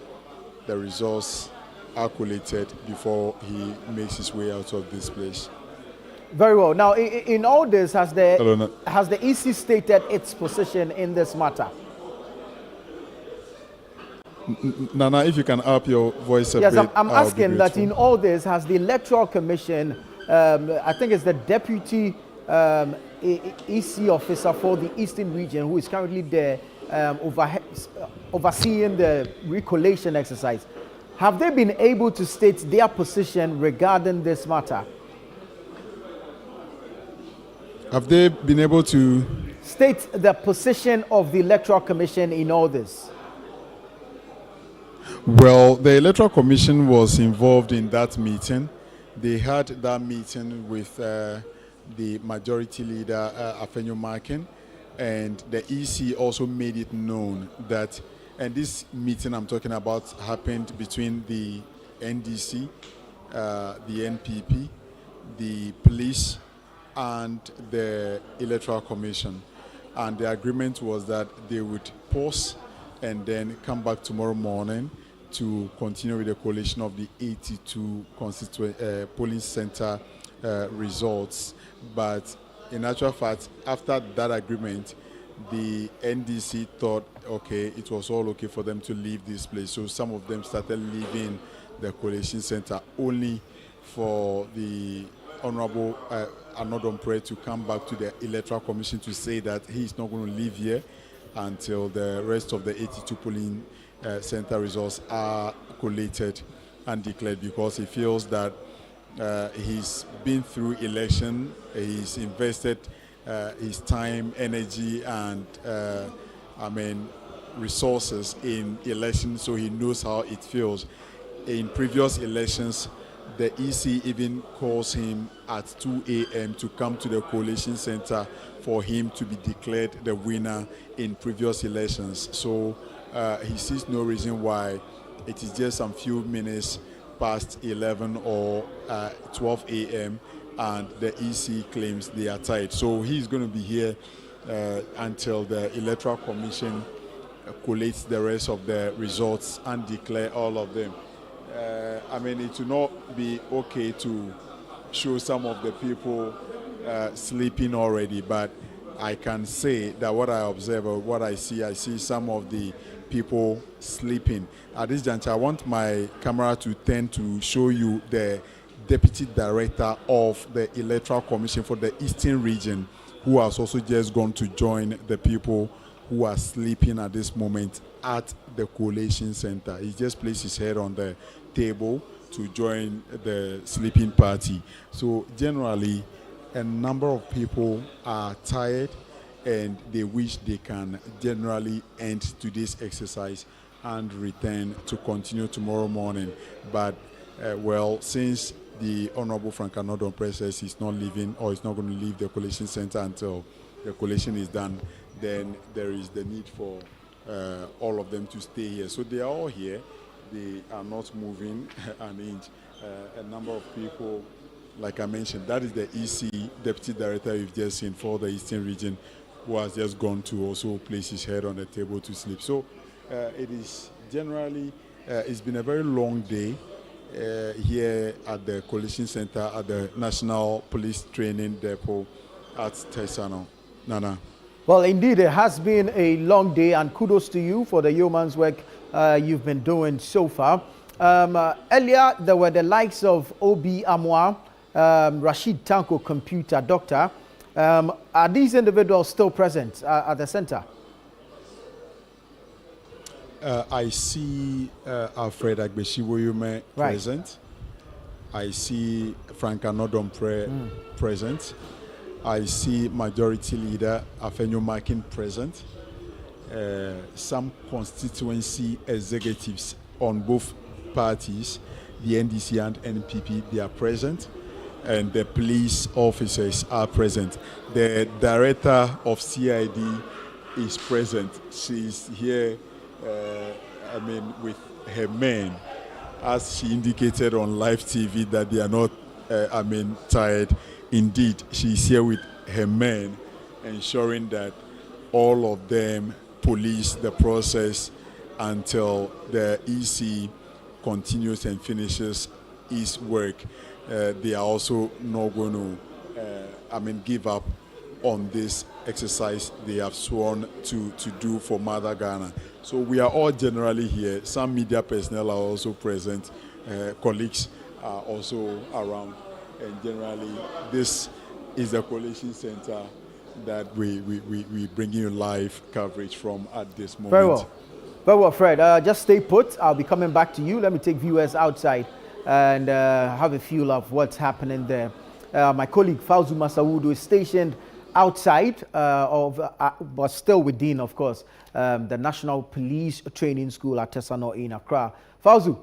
the results are collated before he makes his way out of this place. Very well. Now, in all this, has the EC stated its position in this matter? Nana, if you can up your voice a bit. Yes, I'm asking that in all this, has the Electoral Commission I think it's the deputy EC officer for the Eastern region who is currently there overseeing the Re-collation exercise. Have they been able to state their position regarding this matter? Have they been able to state the position of the Electoral Commission in all this? Well, the Electoral Commission was involved in that meeting. They had that meeting with the majority leader, Afenyo Markin, and the EC also made it known that, and this meeting I'm talking about happened between the NDC, the NPP, the police, and the Electoral Commission. And the agreement was that they would pause and then come back tomorrow morning to continue with the collation of the 82 polling center results. But in actual fact, after that agreement, the NDC thought, okay, it was all okay for them to leave this place. So some of them started leaving the collation center, only for the Honorable Anodompre to come back to the Electoral Commission to say that he is not going to leave here until the rest of the 82 polling center results are collated and declared, because he feels that he's been through election, he's invested his time, energy, and resources in election, so he knows how it feels. In previous elections, the EC even calls him at 2 a.m. to come to the collation center for him to be declared the winner in previous elections. So he sees no reason why it is just some few minutes past 11 or 12 a.m. and the EC claims they are tied. So he's going to be here until the Electoral Commission collates the rest of the results and declare all of them. It will not be okay to show some of the people sleeping already, but I can say that what I observe or what I see some of the people sleeping. At this juncture, I want my camera to turn to show you the Deputy Director of the Electoral Commission for the Eastern Region, who has also just gone to join the people who are sleeping at this moment at the collation center. He just placed his head on the table to join the sleeping party. So generally, a number of people are tired and they wish they can generally end today's exercise and return to continue tomorrow morning. But since the Honorable Frank Anodompre says he's not leaving, or he's not going to leave the collation center until the collation is done, then there is the need for all of them to stay here. So they are all here. They are not moving an inch. A number of people, like I mentioned, that is the EC Deputy Director you've just seen for the Eastern Region, who has just gone to also place his head on the table to sleep. So it is generally, it's been a very long day here at the Coalition Center at the National Police Training Depot at Tesano. Nana. Well, indeed, it has been a long day, and kudos to you for the yeoman's work you've been doing so far. Earlier, there were the likes of Obi Amwa, Rashid Tanko, computer doctor. Are these individuals still present at the center? I see Alfred Agbeshiwoyume present. I see Frank Anodompre present. I see Majority Leader Afenyo Markin present. Some constituency executives on both parties, the NDC and NPP, they are present, and the police officers are present. The director of CID is present. She's here, with her men, as she indicated on live TV that they are not, tired. Indeed, she's here with her men, ensuring that all of them police the process until the EC continues and finishes his work. They are also not going to, give up on this exercise they have sworn to do for Mother Ghana. So we are all generally here. Some media personnel are also present. Colleagues are also around. and generally this is the collation center that we bring you live coverage from at this moment. Very well, Fred. Just stay put. I'll be coming back to you. Let me take viewers outside and have a feel of what's happening there. My colleague Fauzu Masawudu is stationed outside but still within, of course, the National Police Training School at Tesano in Accra. Fauzu,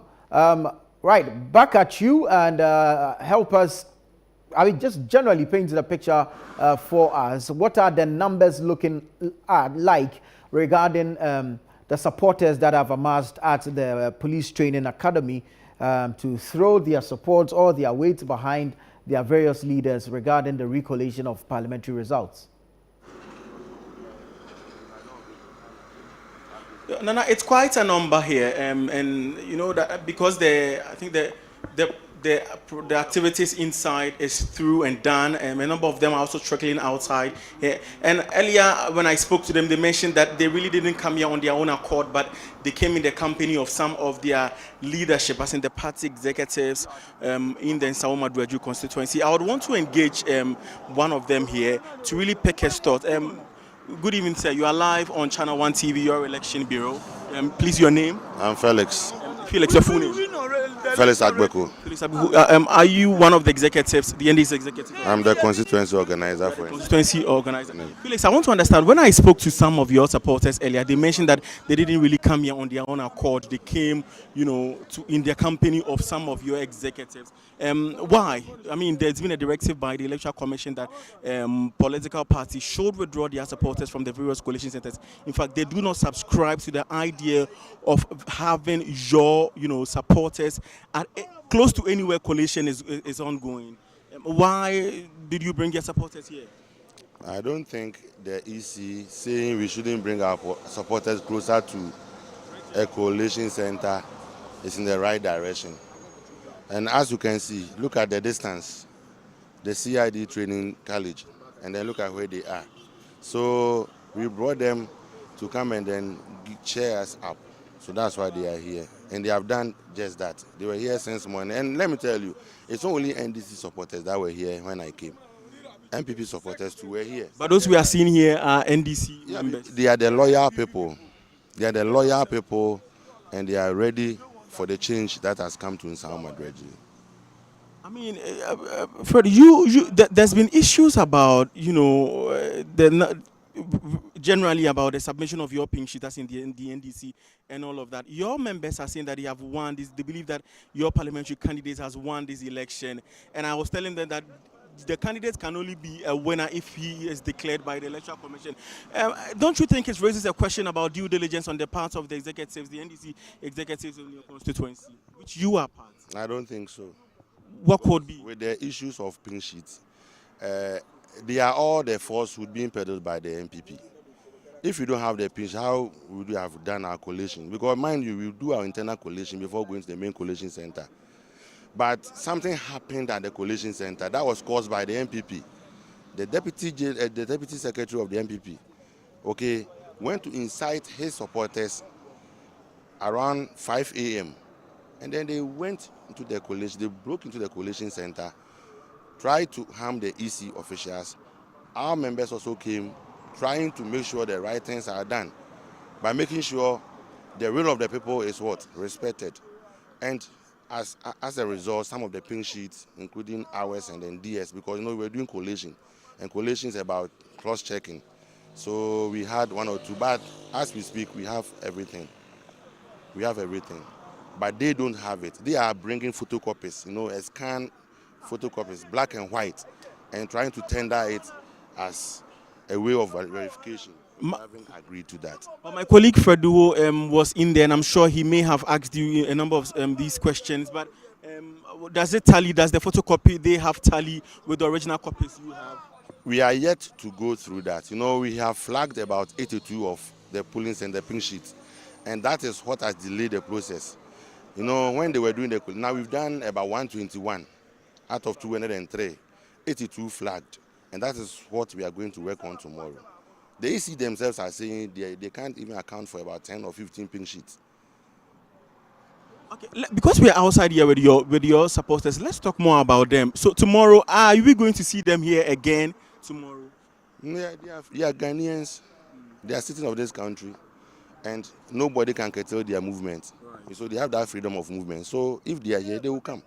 right, back at you and help us. I mean, just generally paint the picture for us. What are the numbers looking like regarding the supporters that have amassed at the Police Training Academy to throw their support or their weight behind their various leaders regarding the re-collation of parliamentary results? Nana, it's quite a number here, and you know that because I think the activities inside is through and done, and a number of them are also trickling outside here. And earlier when I spoke to them, they mentioned that they really didn't come here on their own accord, but they came in the company of some of their leadership, as in the party executives in the Nsawam Adoagyiri constituency. I would want to engage one of them here to really pick his thought. Good evening, sir. You are live on ChannelOne TV, your election bureau. Please, your name? I'm Felix. Felix, your full name? Felix Agbeku. Felix Agbeku. Are you one of the executives, the NDC executive? I'm the constituency organizer for it. Constituency organizer. No. Felix, I want to understand, when I spoke to some of your supporters earlier, they mentioned that they didn't really come here on their own accord. They came, you know, in the company of some of your executives. Why? I mean, there's been a directive by the Electoral Commission that political parties should withdraw their supporters from the various coalition centers. In fact, they do not subscribe to the idea of having your, you know, supporters at close to anywhere coalition is ongoing. Why did you bring your supporters here? I don't think the EC saying we shouldn't bring our supporters closer to a coalition center is in the right direction. And as you can see, look at the distance, the CID training college, and then look at where they are. So we brought them to come and then cheer us up. So that's why they are here. And they have done just that. They were here since morning. And let me tell you, it's not only NDC supporters that were here when I came. MPP supporters too were here. But those we are seeing here are NDC members. They are the loyal people. They are the loyal people, and they are ready for the change that has come to Nsawam Adoagyiri. I mean, Fred, there's been issues about, you know, generally about the submission of your pink sheet, as in the NDC and all of that. Your members are saying that they have won this. They believe that your parliamentary candidate has won this election. And I was telling them that the candidate can only be a winner if he is declared by the Electoral Commission. Don't you think it raises a question about due diligence on the part of the executives, the NDC executives in your constituency, which you are part? I don't think so. What could be? With the issues of pink sheets, they are all the falsehood being peddled by the MPP. If you don't have the pink sheet, how would you have done our collation? Because mind you, we do our internal collation before going to the main collation center. But something happened at the collation center that was caused by the MPP. The deputy secretary of the MPP, okay, went to incite his supporters around 5 a.m. And then they went into the collation, they broke into the collation center, tried to harm the EC officials. Our members also came trying to make sure the right things are done by making sure the will of the people is what? Respected. And as a result, some of the pink sheets, including ours and then DS, because, you know, we're doing collation, and collation is about cross-checking. So we had one or two, but as we speak, we have everything. We have everything. But they don't have it. They are bringing photocopies, you know, a scan photocopies, black and white, and trying to tender it as a way of verification. I haven't agreed to that. My colleague Fredo was in there, and I'm sure he may have asked you a number of these questions. But does it tally? Does the photocopy they have tally with the original copies you have? We are yet to go through that. You know, we have flagged about 82 of the pollings and the pink sheets, and that is what has delayed the process. You know, when they were doing the now we've done about 121 out of 203, 82 flagged, and that is what we are going to work on tomorrow. The EC themselves are saying they can't even account for about 10 or 15 pink sheets. Okay, because we are outside here with your supporters, let's talk more about them. So tomorrow, are we going to see them here again tomorrow? Yeah, they are Ghanaians. They are citizens of this country, and nobody can curtail their movement. Right. So they have that freedom of movement. So if they are here, they will come.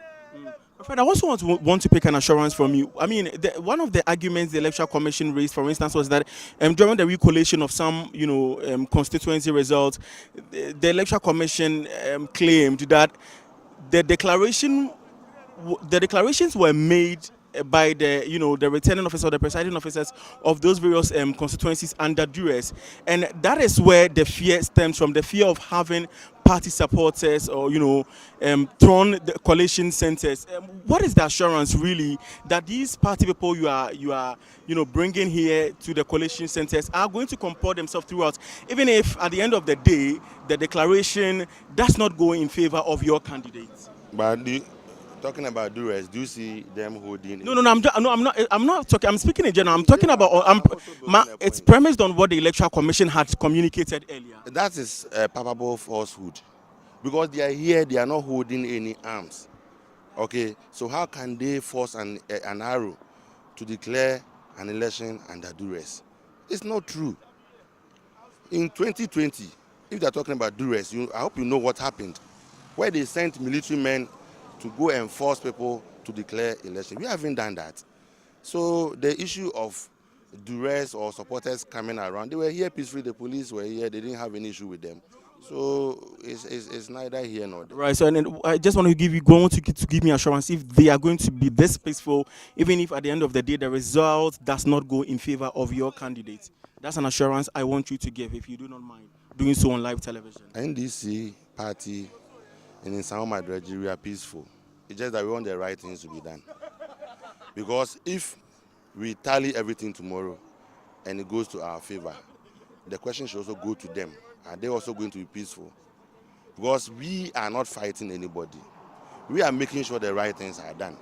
Fred, I also want to pick an assurance from you. I mean, one of the arguments the Electoral Commission raised, for instance, was that during the re-collation of some, constituency results, the Electoral Commission claimed that the declarations were made by the returning officer or the presiding officers of those various constituencies under duress, and that is where the fear stems from, the fear of having party supporters or thrown the coalition centers. What is the assurance really that these party people you are bringing here to the coalition centers are going to comport themselves throughout, even if at the end of the day the declaration does not go in favor of your candidates? But talking about duress, do you see them holding? No, I'm not talking. I'm speaking in general. I'm talking about. It's premised on what the Electoral Commission had communicated earlier. That is a palpable falsehood, because they are here. They are not holding any arms. Okay, so how can they force an arrow to declare an election under duress? It's not true. In 2020, if they are talking about duress, I hope you know what happened, where they sent military men to go and force people to declare election. We haven't done that. So the issue of duress or supporters coming around, they were here peacefully, the police were here, they didn't have any issue with them. So it's neither here nor there. Right, so and then I just want to give me assurance if they are going to be this peaceful, even if at the end of the day the result does not go in favor of your candidate. That's an assurance I want you to give, if you do not mind doing so on live television. NDC party in Nsawam Adoagyiri are peaceful. It's just that we want the right things to be done. Because if we tally everything tomorrow and it goes to our favor, the question should also go to them. Are they also going to be peaceful? Because we are not fighting anybody. We are making sure the right things are done.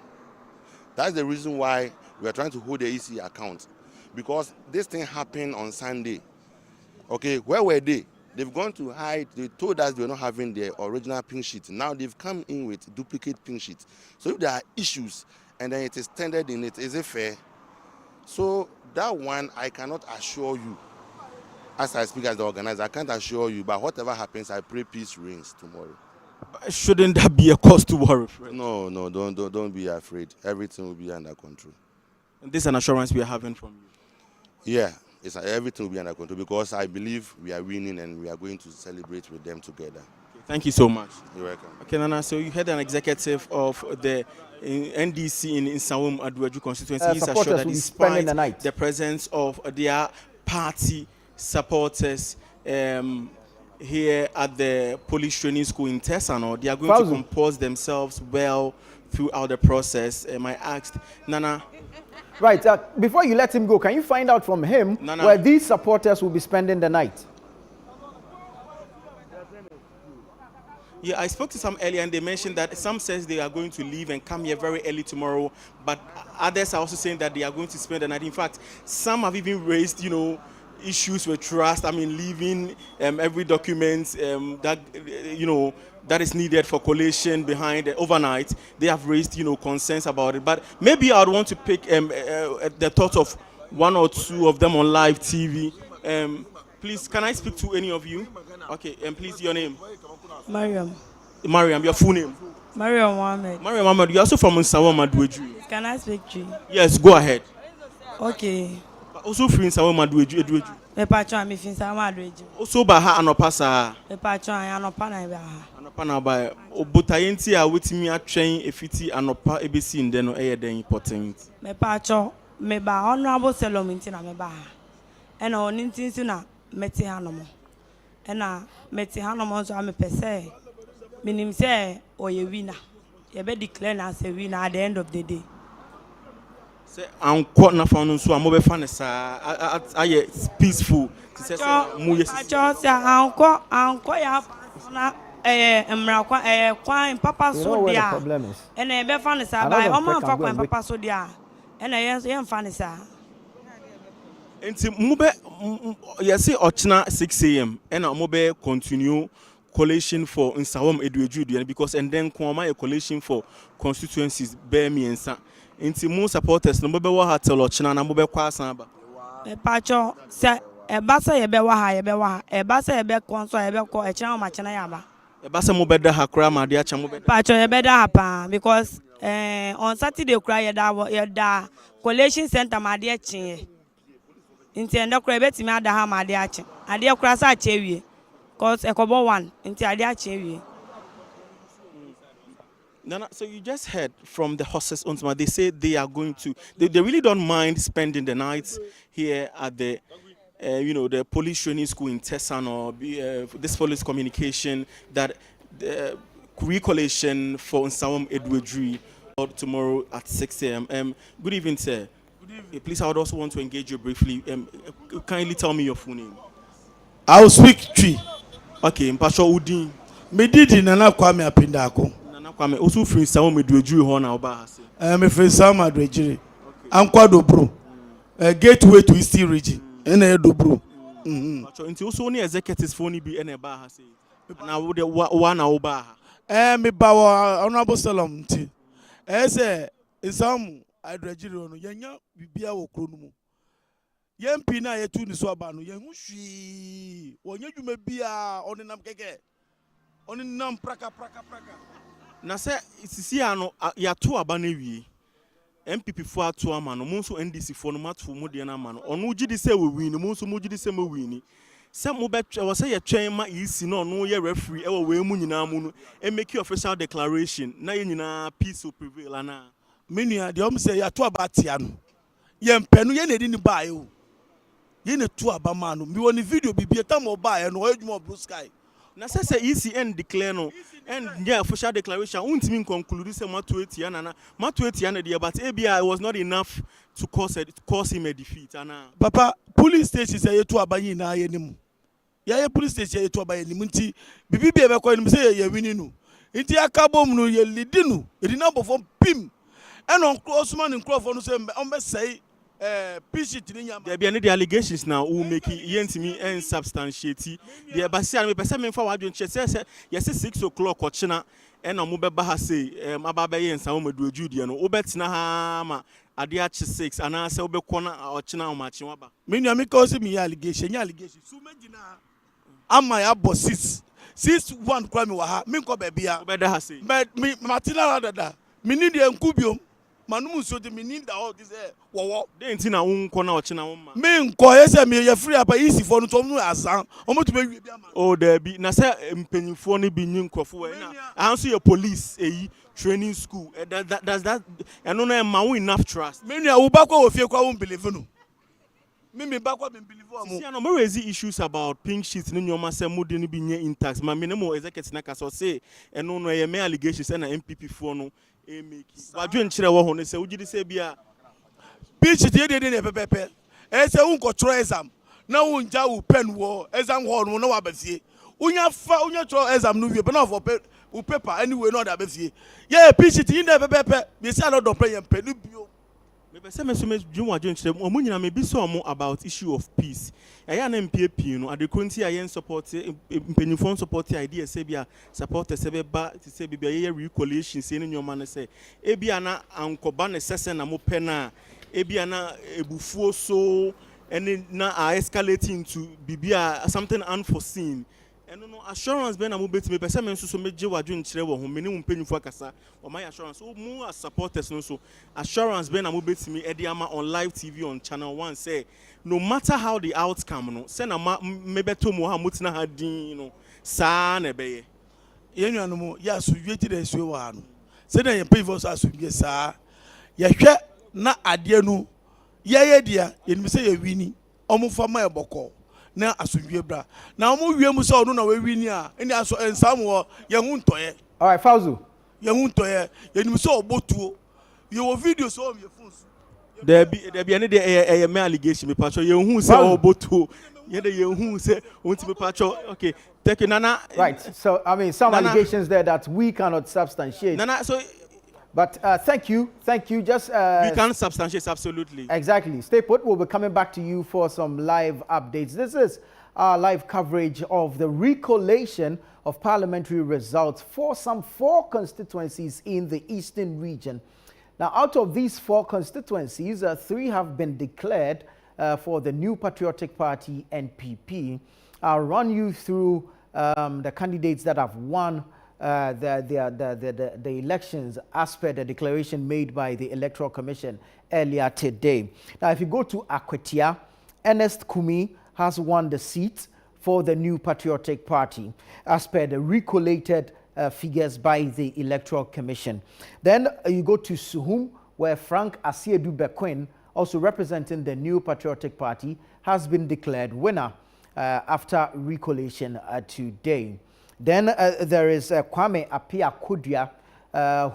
That's the reason why we are trying to hold the EC account. Because this thing happened on Sunday. Okay, where were they? They've gone to hide. They told us they were not having their original pink sheet. Now they've come in with duplicate pink sheets. So if there are issues and then it is tendered in it, is it fair? So that one, I cannot assure you. As I speak as the organizer, I can't assure you. But whatever happens, I pray peace reigns tomorrow. Shouldn't that be a cause to worry, Fred? No, don't be afraid. Everything will be under control. And this is an assurance we are having from you. Yeah. Everything will be under control, because I believe we are winning and we are going to celebrate with them together. Okay, thank you so much. You're welcome. Okay, Nana, so you heard an executive of the NDC in Nsawam Adoagyiri constituency. He's assured that despite the presence of their party supporters here at the police training school in Tesano, they are going to compose themselves well throughout the process. I asked Nana. Right, before you let him go, can you find out from him where these supporters will be spending the night? Yeah, I spoke to some earlier and they mentioned that some says they are going to leave and come here very early tomorrow, but others are also saying that they are going to spend the night. In fact, some have even raised, issues with trust. I mean, leaving every document that is needed for collation behind overnight. They have raised, concerns about it. But maybe I would want to pick the thoughts of one or two of them on live TV. Please, can I speak to any of you? Okay, and please, your name? Mariam, your full name? Mariam Mohammed. Mariam Mohammed, you're also from Nsawam Adoagyiri. Can I speak to you? Yes, go ahead. Okay. Also free Nsawam Adoagyiri. I'm in Nsawam Adoagyiri. Also by her anopasa. Anopa na ba. Anopa na ba. Obutayenti a wetimi atwen efiti anopa ebesi nde no eye den important. Me ba honorable Selominti na me ba. E na oni ntinsi na meti hanomo. E na meti hanomo so am pese. Minim say oye winner. You be declare na say winner at the end of the day. Say anko na fa no so amobe fa ne sa aye peaceful. Say mu yes. Acho say anko ya na emra kwan papa so dia. E na e be fa ne sa ba o man fa kwan papa so dia. E na ye fa ne sa. Enti mube yesi ochina 6 a.m. and mube continue collation for Nsawam Adoagyiri because and then kwama a collation for constituencies bear me and sa. Inti mo supporters no be wa hotel or china na mo be kwa asan ba. Pacho se e ba se ye be wa ha ye be wa ha e ba se ye be konso ye be ko e china ma china ya ba. E ba se mo be da ha kra ma de acha mo be. Pacho ye be da ha pa because on Saturday kra ye da collation center ma de chin. Inti enda kra be ti me ada ha ma de achi. Ade kra sa achi ewie. Cause ekobo one inti ade achi ewie. Nana, so you just heard from the horses on they say they are going to they really don't mind spending the night here at the the police training school in Tessan or this police communication that the Re-collation for Nsawam Adoagyiri tomorrow at 6 a.m. Good evening, sir. Good evening. Please, I would also want to engage you briefly. Kindly tell me your full name. I will speak Twi. Okay, Mpasho Udin. Medidi Nana Kwame Apindako. Nana Kwame also free Nsawam Adoagyiri ho na oba hase. Me free Nsawam Adoagyiri. Ankwado bro. Gateway to Eastern region. Ena do bro. Mpacho nti also only executives for ni bi ena ba hase. Na wo de wa na oba ha. Me bawa honorable Salam nti. Say Nsawam Adoagyiri no yenya bibia wo kro no mu. Yempi na yetu ni so aba no yehu hwi. Wonye dwuma bia onenam keke. Onenam praka. Na se sisi ano ya to aba na wie. MPP fo ato ama no mo so NDC fo no mato mo de na ama no. Ono gidi se we win mo so mo gidi se mo win. Se mo be wo se ye twen ma EC no no ye referee e wo we mu nyina mu no e make official declaration na ye nyina peace will prevail ana. Menua de o say ya to aba tia no. Ye mpenu ye na edi ni bae o. Ye na to aba ma no. Mi woni video bibie tam o bae no o edwuma blue sky. Na say ECN declare no and yeah official declaration untimi conclude say mato etia na there but ABI it was not enough to cause him a defeat ana. Papa police station say ye to aba yin na ye nim. Ye police station ye to aba yin nti bibi be ko nim say ye wini no. Nti akabom no ye lidi no. E di na bofo pim. And on Osman in Crawford no say on be say pitch ni nyama. There be any the allegations now who make yentimi and substantiate. There ba say me person me fa wadwen che say yes 6 o'clock ochina and on mo be ba ha say aba be yen Nsawam Adoagyiri no obetina ha ma ade achi 6 ana say obekọ na ochina o ma chi waba. Me nua me cause me allegation so magina ama ya bo 6 kwa me wa ha me nko ba bia obeda ha say me matina dada me need enkubiom manum so de me need all this wo dey nti na wonko na ochina wo ma me nko yesa me ye free apa isi for no tom no azan omoto be wi bia ma oh there be na say mpanyimfo no bi nyi nkofo we na anso your police training school does that and no ma we enough trust me nua wo bakwa wo fie kwa wo believe no me bakwa be believe o see no raise issues about pink sheets no nyoma say mo de no bi nya intact ma me no mo executive na ka so say and no ye me allegations na MPP for no e make wadwe nkyere wo ho no say ugidi say bia pitch tie de pepepe say unko tro exam na unja wo pen wo exam hall no na wa bafie unya tro exam no wie na for paper anyway no da bafie yeah pitch tie de pepepe be say no do plan yem pen bio me be say me so me dwun wadwe nkyere mo nyina me bi so mo about issue of peace ya na MPP no adekonti ayen support mpanyimfo support idea say bia support say be ba say bia ye Re-collation say no nyoma no say e bia na ankoba ne sese na mo pen na e bia na ebufuo so and na escalating to bibia something unforeseen and no assurance be na mo beti me pese me so meje wadwe nkyere wo ho me ne mpanyimfo akasa o my assurance o mu as supporters no so assurance be na mo beti me e dey ama on live TV on ChannelOne say no matter how the outcome no say na me beto mo ha mutina ha din no sa na be ye yenua no mo ya so wieti da so wa no say na ye pay for so wie sa ye hwe na ade no ye dia ye nim say ye wini omo fa ma eboko na asodwie bra na omo wie mu say ono na we wini a eni aso ensam wo ye hu ntoye. All right, Fauzu. Ye hu ntoye ye nim say obotuo ye wo video so ye phones there be any dey me allegation me patcho ye hu say obotuo ye dey ye hu say won't me patcho okay thank you Nana. Right, so I mean some Nana, allegations there that we cannot substantiate. Nana, so but thank you. Just we can substantiate absolutely. Exactly. Stay put. We'll be coming back to you for some live updates. This is our live coverage of the recollation of parliamentary results for some 4 constituencies in the eastern region. Now, out of these 4 constituencies, 3 have been declared for the New Patriotic Party, NPP. I'll run you through the candidates that have won the elections as per the declaration made by the Electoral Commission earlier today. Now, if you go to Akwetia, Ernest Kumi has won the seat for the New Patriotic Party as per the recollated figures by the Electoral Commission. Then you go to Suhum, where Frank Asiedu Bequin, also representing the New Patriotic Party, has been declared winner after recollation today. Then there is Kwame Apia Kudya,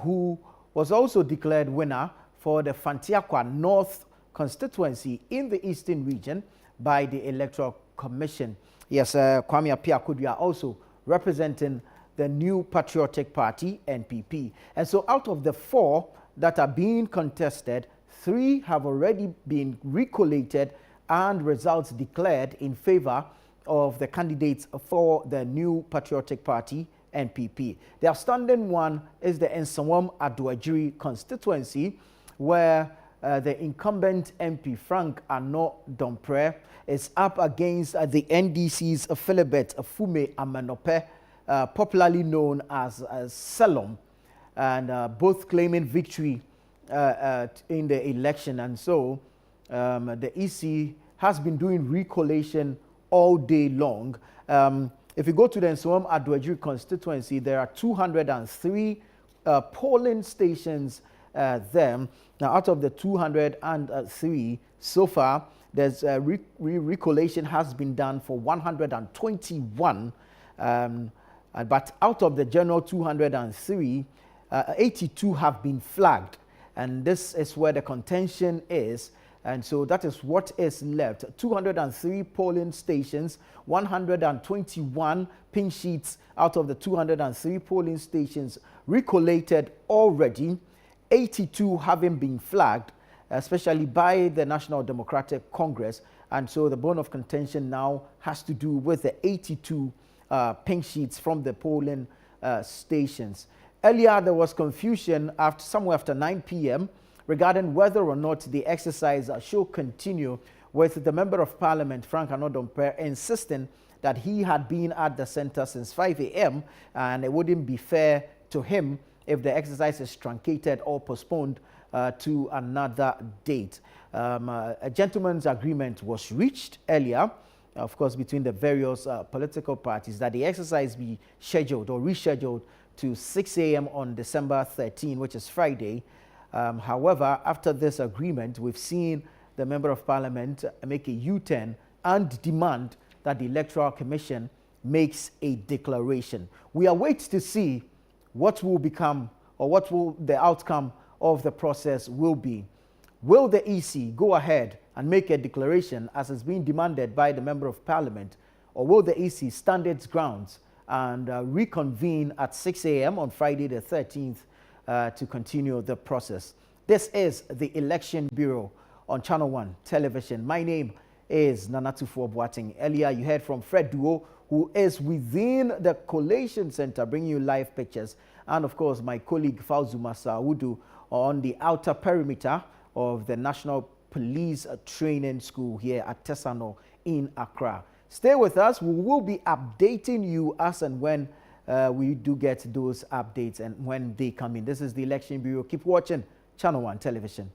who was also declared winner for the Fantiakwa North constituency in the eastern region by the Electoral Commission. Yes, Kwame Apia Kudya also representing the New Patriotic Party, NPP. And so out of the 4 that are being contested, 3 have already been recollated and results declared in favor of the candidates for the New Patriotic Party, NPP. The outstanding one is the Nsawam Adoagyiri constituency, where the incumbent MP Frank Ano Dompre is up against the NDC's Philibert Fume Amanope, popularly known as Selom, and both claiming victory in the election. And so the EC has been doing recollation all day long. If you go to the Nsawam Adoagyiri constituency, there are 203 polling stations there. Now, out of the 203 so far, there's recollation has been done for 121. But out of the general 203, 82 have been flagged. And this is where the contention is. And so that is what is left. 203 polling stations, 121 pin sheets out of the 203 polling stations recollated already, 82 having been flagged, especially by the National Democratic Congress. And so the bone of contention now has to do with the 82 pink sheets from the polling stations. Earlier, there was confusion somewhere after 9 p.m. regarding whether or not the exercise should continue, with the Member of Parliament, Frank Ano Dompre, insisting that he had been at the center since 5 a.m. and it wouldn't be fair to him if the exercise is truncated or postponed to another date. A gentleman's agreement was reached earlier, of course, between the various political parties, that the exercise be scheduled or rescheduled to 6 a.m. on December 13, which is Friday. However, after this agreement, we've seen the Member of Parliament make a U-turn and demand that the Electoral Commission makes a declaration. We await to see what will become, or what will the outcome of the process will be. Will the EC go ahead and make a declaration as is being demanded by the Member of Parliament, or will the EC stand its grounds and reconvene at 6 a.m. on Friday the 13th to continue the process? This is the Election Bureau on Channel One Television. My name is Nanatufo Boateng. Earlier, you heard from Fred Duo, who is within the Collation Center, bringing you live pictures. And of course, my colleague Fauzuma Saudu on the outer perimeter of the National Police Training School here at Tesano in Accra. Stay with us. We will be updating you as and when we do get those updates and when they come in. This is the Election Bureau. Keep watching Channel One Television.